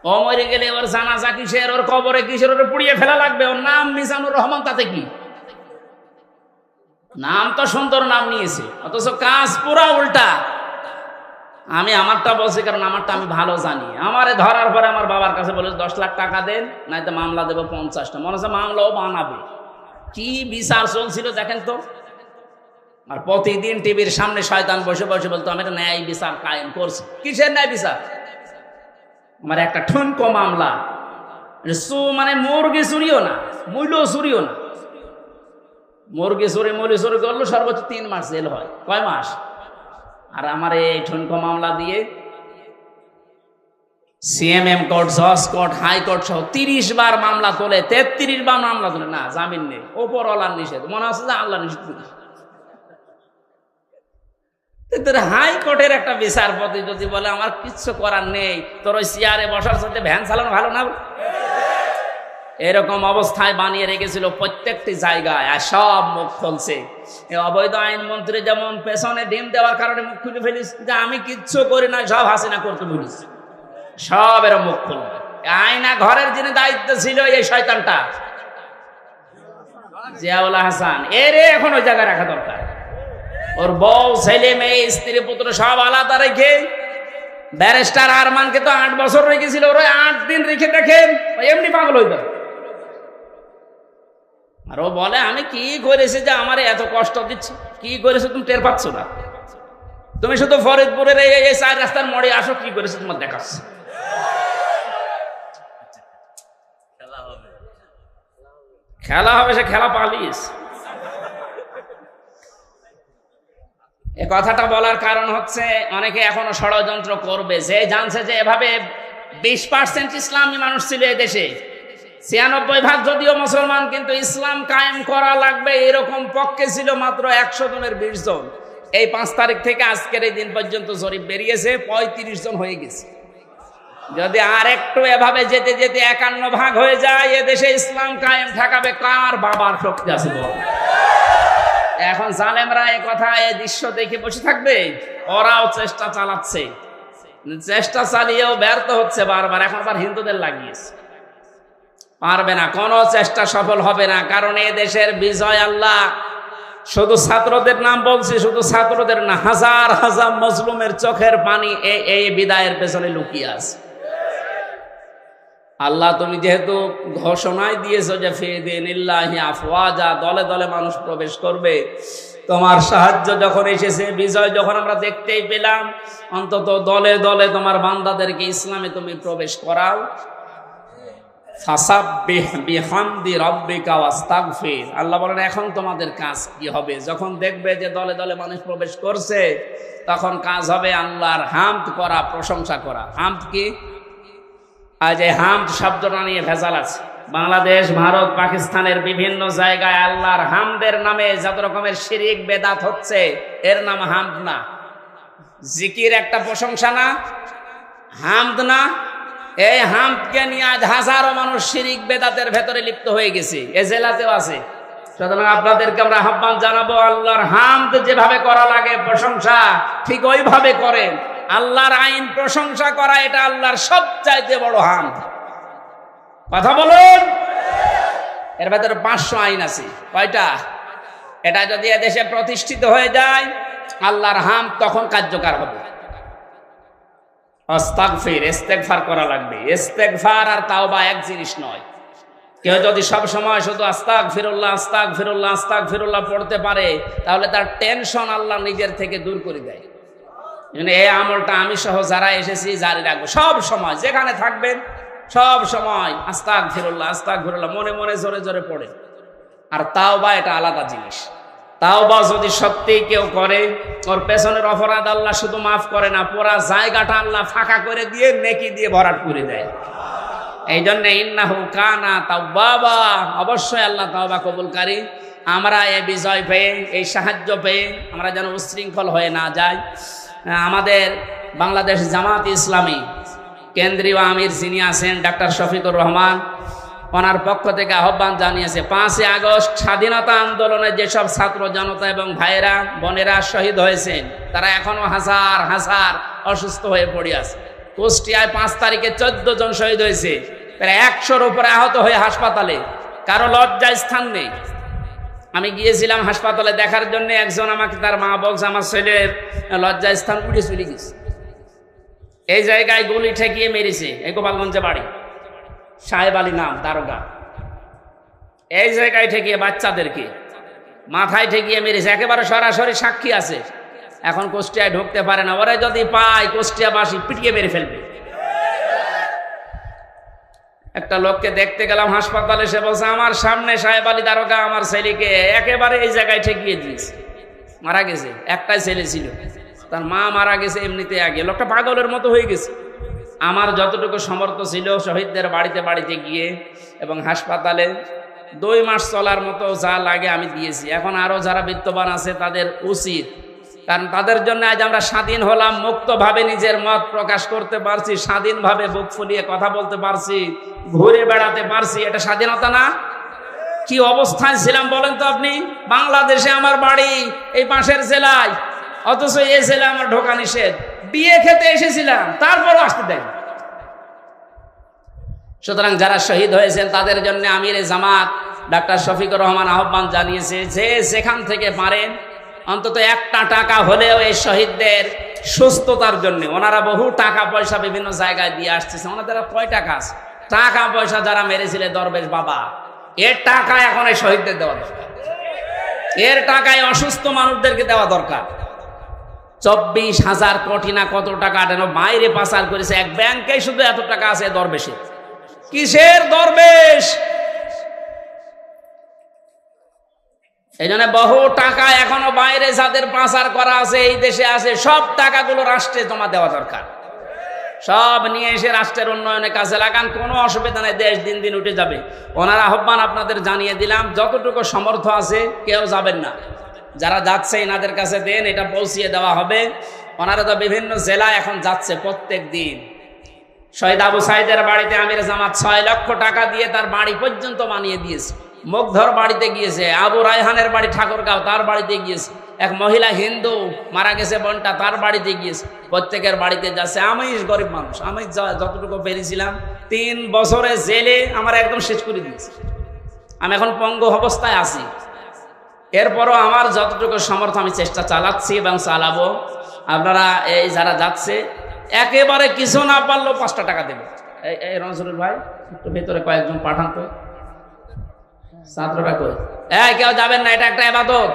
ও মরে গেলে ওর জানাজা কিসের, ওর কবরে কিসের, ওর পুড়িয়ে ফেলা লাগবে। ওর নাম মিজানুর রহমান, তাতে কি? নাম তো সুন্দর নাম নিয়েছে, অথচ কাজ পুরা উল্টা। আমি আমারটা বলছি কারণ আমারটা আমি ভালো জানি। আমারে ধরার পরে আমার বাবার কাছে বলে 10 লাখ টাকা দেন, নয়তো মামলা দেবো 50টা। মনে হচ্ছে মামলাও বানাবে। কি বিচার চলছিল দেখেন তো। আর প্রতিদিন টিভির সামনে শয়তান বসে বসে বলতো আমি একটা ন্যায় বিচার কায়েম করছি। কিসের ন্যায় বিচার? আমার একটা ঠুনকো মামলা, মানে মুরগি চুরিও না, মূল্য চুরিও না। মুরগি চুরি মুরগি চুরি করলো সর্বোচ্চ 3 মাস জেল হয়। কয় মাস? আর আমার এই ঠুনকো মামলা দিয়ে সিএমএম কোর্ট, জজ কোর্ট, হাইকোর্ট সহ 30 বার মামলা তোলে, 33 বার মামলা তোলে। না, জামিন নেই, ওপরওয়ালার নিষেধ। মনে হচ্ছে যে আল্লাহ নিষেধ করেছে। হাইকোর্টের একটা বিচারপতি যদি বলে আমার কিচ্ছু করার নেই, তোর ওই চেয়ারে বসার সাথে ভ্যান চালানো ভালো না, এরকম অবস্থায় বানিয়ে রেখেছিল প্রত্যেকটি জায়গায়। আর সব মুখ খুলছে। অবৈধ আইনমন্ত্রী যেমন পেছনে ডিম দেওয়ার কারণে মুখ খুলে ফেলিস যে আমি কিচ্ছু করি না, সব হাসিনা করতে বলিস, সব এরা মুখ খুলবে। আয়না ঘরের যিনি দায়িত্ব ছিল এই শয়তানটা জিয়াউল হাসান, এরে এখন ওই জায়গায় রাখা দরকার। ওর বউ, ছেলে, মেয়ে, স্ত্রী, পুত্র সব আলাদা রেখে, ব্যারিস্টার আরমানকে তো 8 বছর রেখেছিল, ওরা 8 দিন রেখে দেখেন এমনি পাগল হইত। আর ও বলে আমি কি করেছি যে আমার এত কষ্ট দিচ্ছে। কি করেছো তুমি টের পাচ্ছ না? তুমি শুধু ফরিদপুরের এই 4 রাস্তার মোড়ে আসো, কি করেছো তোমার দেখাচ্ছে। খেলা হবে, সে খেলা পালিস। এ কথাটা বলার কারণ হচ্ছে অনেকে এখনো ষড়যন্ত্র করবে। যে জানছে যে এভাবে 20% ইসলামী মানুষ ছিল এই দেশে, 96% যদিও মুসলমান, কিন্তু ইসলাম কায়েম করা লাগবে এরকম পক্ষে ছিল মাত্র 100 জনের 20 জন। এই 5 তারিখ থেকে আজকের এই দিন পর্যন্ত জরিপ বেরিয়েছে 35 জন হয়ে গেছে। যদি আর একটু এভাবে যেতে যেতে 51 হয়ে যায়, এ দেশে ইসলাম কায়েম ঠেকাবে কার বাবার শক্তি আছে বল? এখন জালেমরা এই কথা, এই দৃশ্য দেখে বসে থাকবে? ওরাও চেষ্টা চালাচ্ছে, চেষ্টা চালিয়েও ব্যর্থ হচ্ছে বারবার। এখন আবার হিন্দুদের লাগিয়েছে, পারবে না, কোনো চেষ্টা সফল হবে না। কারণ এই দেশের বিজয় আল্লাহ, শুধু ছাত্রদের নাম বলছি, শুধু ছাত্রদের না, হাজার হাজার মজলুমের চোখের পানি এই বিদায়ের পেছনে লুকিয়ে আছে। আল্লাহ তুমি যেহেতু ঘোষণাই দিয়েছো যে ফিদিনিল্লাহি আফওয়াজা, দলে দলে মানুষ প্রবেশ করবে, তোমার সাহায্য যখন এসেছে, বিজয় যখন আমরা দেখতেই পেলাম, অন্তত দলে দলে তোমার বান্দাদেরকে ইসলামে তুমি প্রবেশ করাও। ফাসাব্বিহ বিহামদি রাব্বিকা ওয়াস্তাগফির। আল্লাহ বলেন এখন তোমাদের কাজ কি হবে? যখন দেখবে যে দলে দলে মানুষ প্রবেশ করছে, তখন কাজ হবে আল্লাহর হামদ করা, প্রশংসা করা। হামদ কি? আজ এই হামদ শব্দটা নিয়ে ভেজাল আছে। বাংলাদেশ, ভারত, পাকিস্তানের বিভিন্ন জায়গায় আল্লাহর হামদের নামে যত রকমের শিরিক বেদাত হচ্ছে, এর নাম হামদ না। জিকির একটা প্রশংসা না? হামদ না? এই হামদকে নিয়ে আজ হাজারো মানুষ শিরিক বেদাতের ভেতরে লিপ্ত হয়ে গেছে, এ জেলাতেও আছে। সুতরাং আপনাদেরকে আমরা আহ্বান জানাবো, আল্লাহর হামদ যেভাবে করা লাগে প্রশংসা, ঠিক ওইভাবে করেন। আল্লাহর আইন প্রশংসা করা, এটা আল্লাহর সবচাইতে বড় হামদ। কথা বলুন। এর ভেতরে 500 আইন আছে। কয়টা? এটা যদি এদেশে প্রতিষ্ঠিত হয়ে যায়, আল্লাহর হামদ তখন কার্যকর হবে। আস্তাগফির, ইস্তেগফার করা লাগবে। ইস্তেগফার আর তাওবা এক জিনিস নয়। কেউ যদি সব সময় শুধু আস্তাগফিরুল্লাহ আস্তাগফিরুল্লাহ আস্তাগফিরুল্লাহ পড়তে পারে, তাহলে তার টেনশন আল্লাহ নিজের থেকে দূর করে দেয়। এই আমলটা আমি সহ যারা এসেছি জারি রাখবো, সব সময় যেখানে থাকবেন সব সময় আস্তাগফিরুল্লাহ আস্তাগফিরুল্লাহ মনে মনে জোরে জোরে পড়ে। আর তাওবা এটা আলাদা জিনিস। তাওবা যদি সত্যি কেউ করে, ওর পেছনের অপরাধ আল্লাহ শুধু মাফ করে না, পুরা জায়গাটা আল্লাহ ফাঁকা করে দিয়ে নেকি দিয়ে ভরাট করে দেয়। এই জন্য ইন্নাহু কানা তাওয়াবা, অবশ্যই আল্লাহ তাওবা কবুলকারী। আমরা এই বিজয় পেয়ে, এই সাহায্য পেয়ে আমরা যেন উচ্ছৃঙ্খল হয়ে না যাই। আমাদের বাংলাদেশ জামাত ইসলামী কেন্দ্রীয় আমির যিনি আছেন ডাক্তার শফিকুর রহমান, ওনার পক্ষ থেকে আহ্বান জানিয়েছে 5ই আগস্ট স্বাধীনতা আন্দোলনে যেসব ছাত্র জনতা এবং ভাইয়েরা বোনেরা শহীদ হয়েছেন, তারা এখনো হাজার হাজার অসুস্থ হয়ে পড়ে আছে। কুষ্টিয়ায় 5 তারিখে 14 জন শহীদ হয়েছে, প্রায় 100-র উপরে আহত হয়ে হাসপাতালে, কারো লজ্জার স্থান নেই। আমি গিয়েছিলাম হাসপাতালে দেখার জন্য, একজন আমাকে তার মা বলছে আমার ছেলের লজ্জার স্থান উঠে চলে গেছে। এই জায়গায় গুলি ঠেকিয়ে মেরেছে, এই গোপালগঞ্জে বাড়ি, সাহেব আলী নাম দারোগা। এই জায়গায় ঠেকিয়ে বাচ্চাদেরকে মাথায় ঠেকিয়ে মেরেছে, একেবারে সরাসরি সাক্ষী আছে। এখন কুষ্টিয়ায় ঢুকতে পারে না, ওরা যদি পায় কুষ্টিয়াবাসী পিটিয়ে মেরে ফেলবে। একটা লোককে দেখতে গেলাম হাসপাতালে, সে বলছে আমার সামনে সাহেব আলী দারোগা আমার ছেলেকে একেবারে এই জায়গায় ঠেকিয়ে দিয়েছে, মারা গেছে। একটাই ছেলে ছিল, তার মা মারা গেছে এমনিতে আগে। লোকটা পাগলের মতো হয়ে গেছে। আমার যতটুকু সমর্থ ছিল শহীদদের বাড়িতে বাড়িতে গিয়ে এবং হাসপাতালে 2 মাস চলার মতো যা লাগে আমি দিয়েছি। এখন আরো যারা বিত্তবান আছে তাদের উচিত, কারণ তাদের জন্য আজ আমরা স্বাধীন হলাম, মুক্তভাবে নিজের মত প্রকাশ করতে পারছি, স্বাধীনভাবে বুক ফুলিয়ে কথা বলতে পারছি, ঘুরে বেড়াতে পারছি। এটা স্বাধীনতা না? কি অবস্থায় ছিলাম বলেন তো আপনি? বাংলাদেশে আমার বাড়ি এই পাশের জেলায়, অথচ এই জেলা আমার ঢোকা নিষেধ। বিয়ে খেতে এসেছিলাম, তারপরও আসতে দেয়। সুতরাং যারা শহীদ হয়েছেন তাদের জন্য আমিরে জামাত ডাক্তার শফিকুর রহমান আহ্বান জানিয়েছে যে যেখান থেকে পারেন অন্তত 1টা টাকা হলেও এই শহীদদের সুস্থতার জন্য, ওনারা বহু টাকা পয়সা বিভিন্ন জায়গায় দিয়ে আসতেছে, ওনাদের কয় টাকা আছে, টাকা পয়সা যারা মেরেছিলেন দরবেশ বাবা, এর টাকা এখন এই শহীদদের দেওয়া দরকার, এর টাকায় অসুস্থ মানুষদেরকে দেওয়া দরকার। 24,000 কোটি না কত টাকা যেন বাইরে পাচার করেছে, এক ব্যাংকে শুধু এত টাকা আছে দরবেশে। কিসের দরবেশ? এই জন্য বহু টাকা এখনো বাইরে যাদের পাচার করা আছে এই দেশে আছে, সব টাকাগুলো রাষ্ট্রে জমা দেওয়া দরকার। সব নিয়ে এসে রাষ্ট্রের উন্নয়নে কাজে লাগান, কোনো অসুবিধা নেই, দেশ দিন দিন উঠে যাবে। ওনার আহ্বান আপনাদের জানিয়ে দিলাম, যতটুকু সমর্থ আছে কেউ যাবেন না, যারা যাচ্ছে এনাদের কাছে দেন, এটা পৌঁছিয়ে দেওয়া হবে। ওনারা তো বিভিন্ন জেলায় এখন যাচ্ছে প্রত্যেক দিন। শহীদ আবু সাইদের বাড়িতে আমির জামাত 6 লক্ষ টাকা দিয়ে তার বাড়ি পর্যন্ত বানিয়ে দিয়েছে। মুগ্ধর বাড়িতে গিয়েছে, আবু রায়হানের বাড়ি ঠাকুরগাঁও, তার বাড়িতে গিয়েছে। এক মহিলা হিন্দু মারা গেছে বোনটা, তার বাড়িতে গিয়েছে। প্রত্যেকের বাড়িতে যাচ্ছে। আমি গরিব মানুষ, আমি যতটুকু পেরেছিলাম 3 বছরে জেলে আমার একদম শেষ করে দিয়েছে। আমি এখন পঙ্গু অবস্থায় আছি, এরপরও আমার যতটুকু সমর্থ আমি চেষ্টা চালাচ্ছি এবং চালাবো। আপনারা এই যারা যাচ্ছে একেবারে কিছু না পারলেও 5টা টাকা দেবে। এই রনসুরুল ভাই একটু ভেতরে কয়েকজন পাঠান তো, ছাত্ররা কই? কেউ যাবেন না, এটা একটা ইবাদত।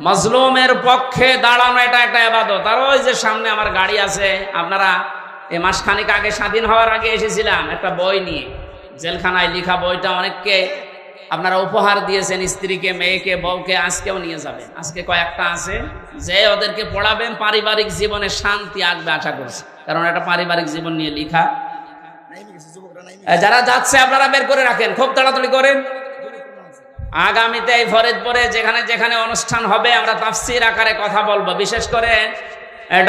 মজলুমের পক্ষে দাঁড়ানো এটা একটা ইবাদত। আর ওই যে সামনে আমার গাড়ি আছে, আপনারা এই মাসখানেক আগে স্বাধীন হওয়ার আগে এসেছিলাম একটা বই নিয়ে, জেলখানায় লেখা বইটা অনেককে আপনারা উপহার দিয়েছেন, স্ত্রীকে, মেয়েকে, বউকে, আজকেও নিয়ে যাবেন। আজকে কয়েকটা আছে যে ওদেরকে পড়াবেন, পারিবারিক জীবনে শান্তি আসবে আশা করছি, কারণ এটা পারিবারিক জীবন নিয়ে লেখা। যারা যাচ্ছে আপনারা বের করে রাখেন, খুব তাড়াতাড়ি করেন। আগামীতে এই ফরিদপুরে যেখানে যেখানে অনুষ্ঠান হবে আমরা তাফসীর আকারে কথা বলবো। বিশেষ করে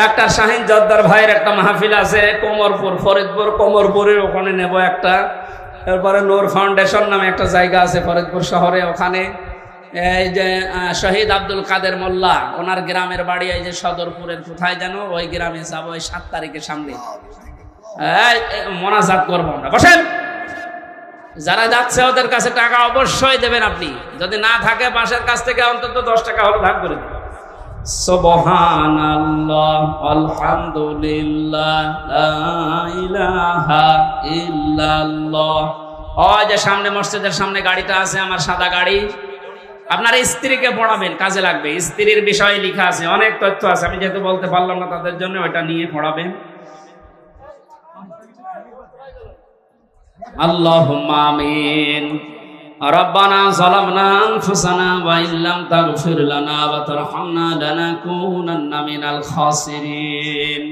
ডাক্তার শাহিন জর্দার ভাইয়ের একটা মাহফিল আছে কোমরপুর, ফরিদপুর কোমরপুরের ওখানে নেব একটা। এরপরে নূর ফাউন্ডেশন নামে একটা জায়গা আছে ফরিদপুর শহরে, ওখানে এই যে শহীদ আব্দুল কাদের মোল্লা, ওনার গ্রামের বাড়ি এই যে সদরপুরের কোথায় যেন, ওই গ্রামে যাবো ওই 7 তারিখের সামনে। মোনাজাত করবো আমরা। বসেন, যারা যাচ্ছে ওদের কাছে টাকা অবশ্যই দেবেন আপনি, যদি না থাকে পাশের কাছ থেকে অন্তত 10 টাকা হলে ভাগ করে দেবেন। সুবহানাল্লাহ, আলহামদুলিল্লাহ, লা ইলাহা ইল্লাল্লাহ। ওই যে সামনে মসজিদের সামনে গাড়িটা আছে আমার, সাদা গাড়ি, আপনার স্ত্রীকে পড়াবেন, কাজে লাগবে। স্ত্রীর বিষয়ে লেখা আছে, অনেক তথ্য আছে, আমি যেহেতু বলতে পারলাম না তাদের জন্য, ওইটা নিয়ে পড়াবেন। আল্লাহুম্মা আমিন। রব্বানা যালামনা আনফুসানা ওয়া ইল্লাম তাগফির লানা ওয়া তারহামনা লানাকুনান্না মিনাল খাসিরিন।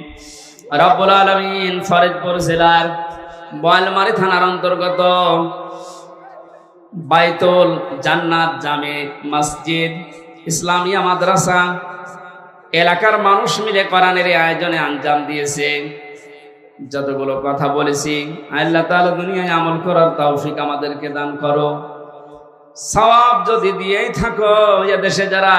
রব্বুল আলামিন ফরিদপুর জেলার বোয়ালমারী থানার অন্তর্গত বাইতুল জান্নাত জামে মসজিদ ইসলামিয়া মাদ্রাসা এলাকার মানুষ মিলে কোরআনের আয়োজনে আঞ্জাম দিয়েছে। যতগুলো কথা বলেছি আল্লাহ তাআলা দুনিয়ায় আমল করার তৌফিক আমাদেরকে দান করো। সওয়াব যদি দিয়েই থাকো, এ দেশে যারা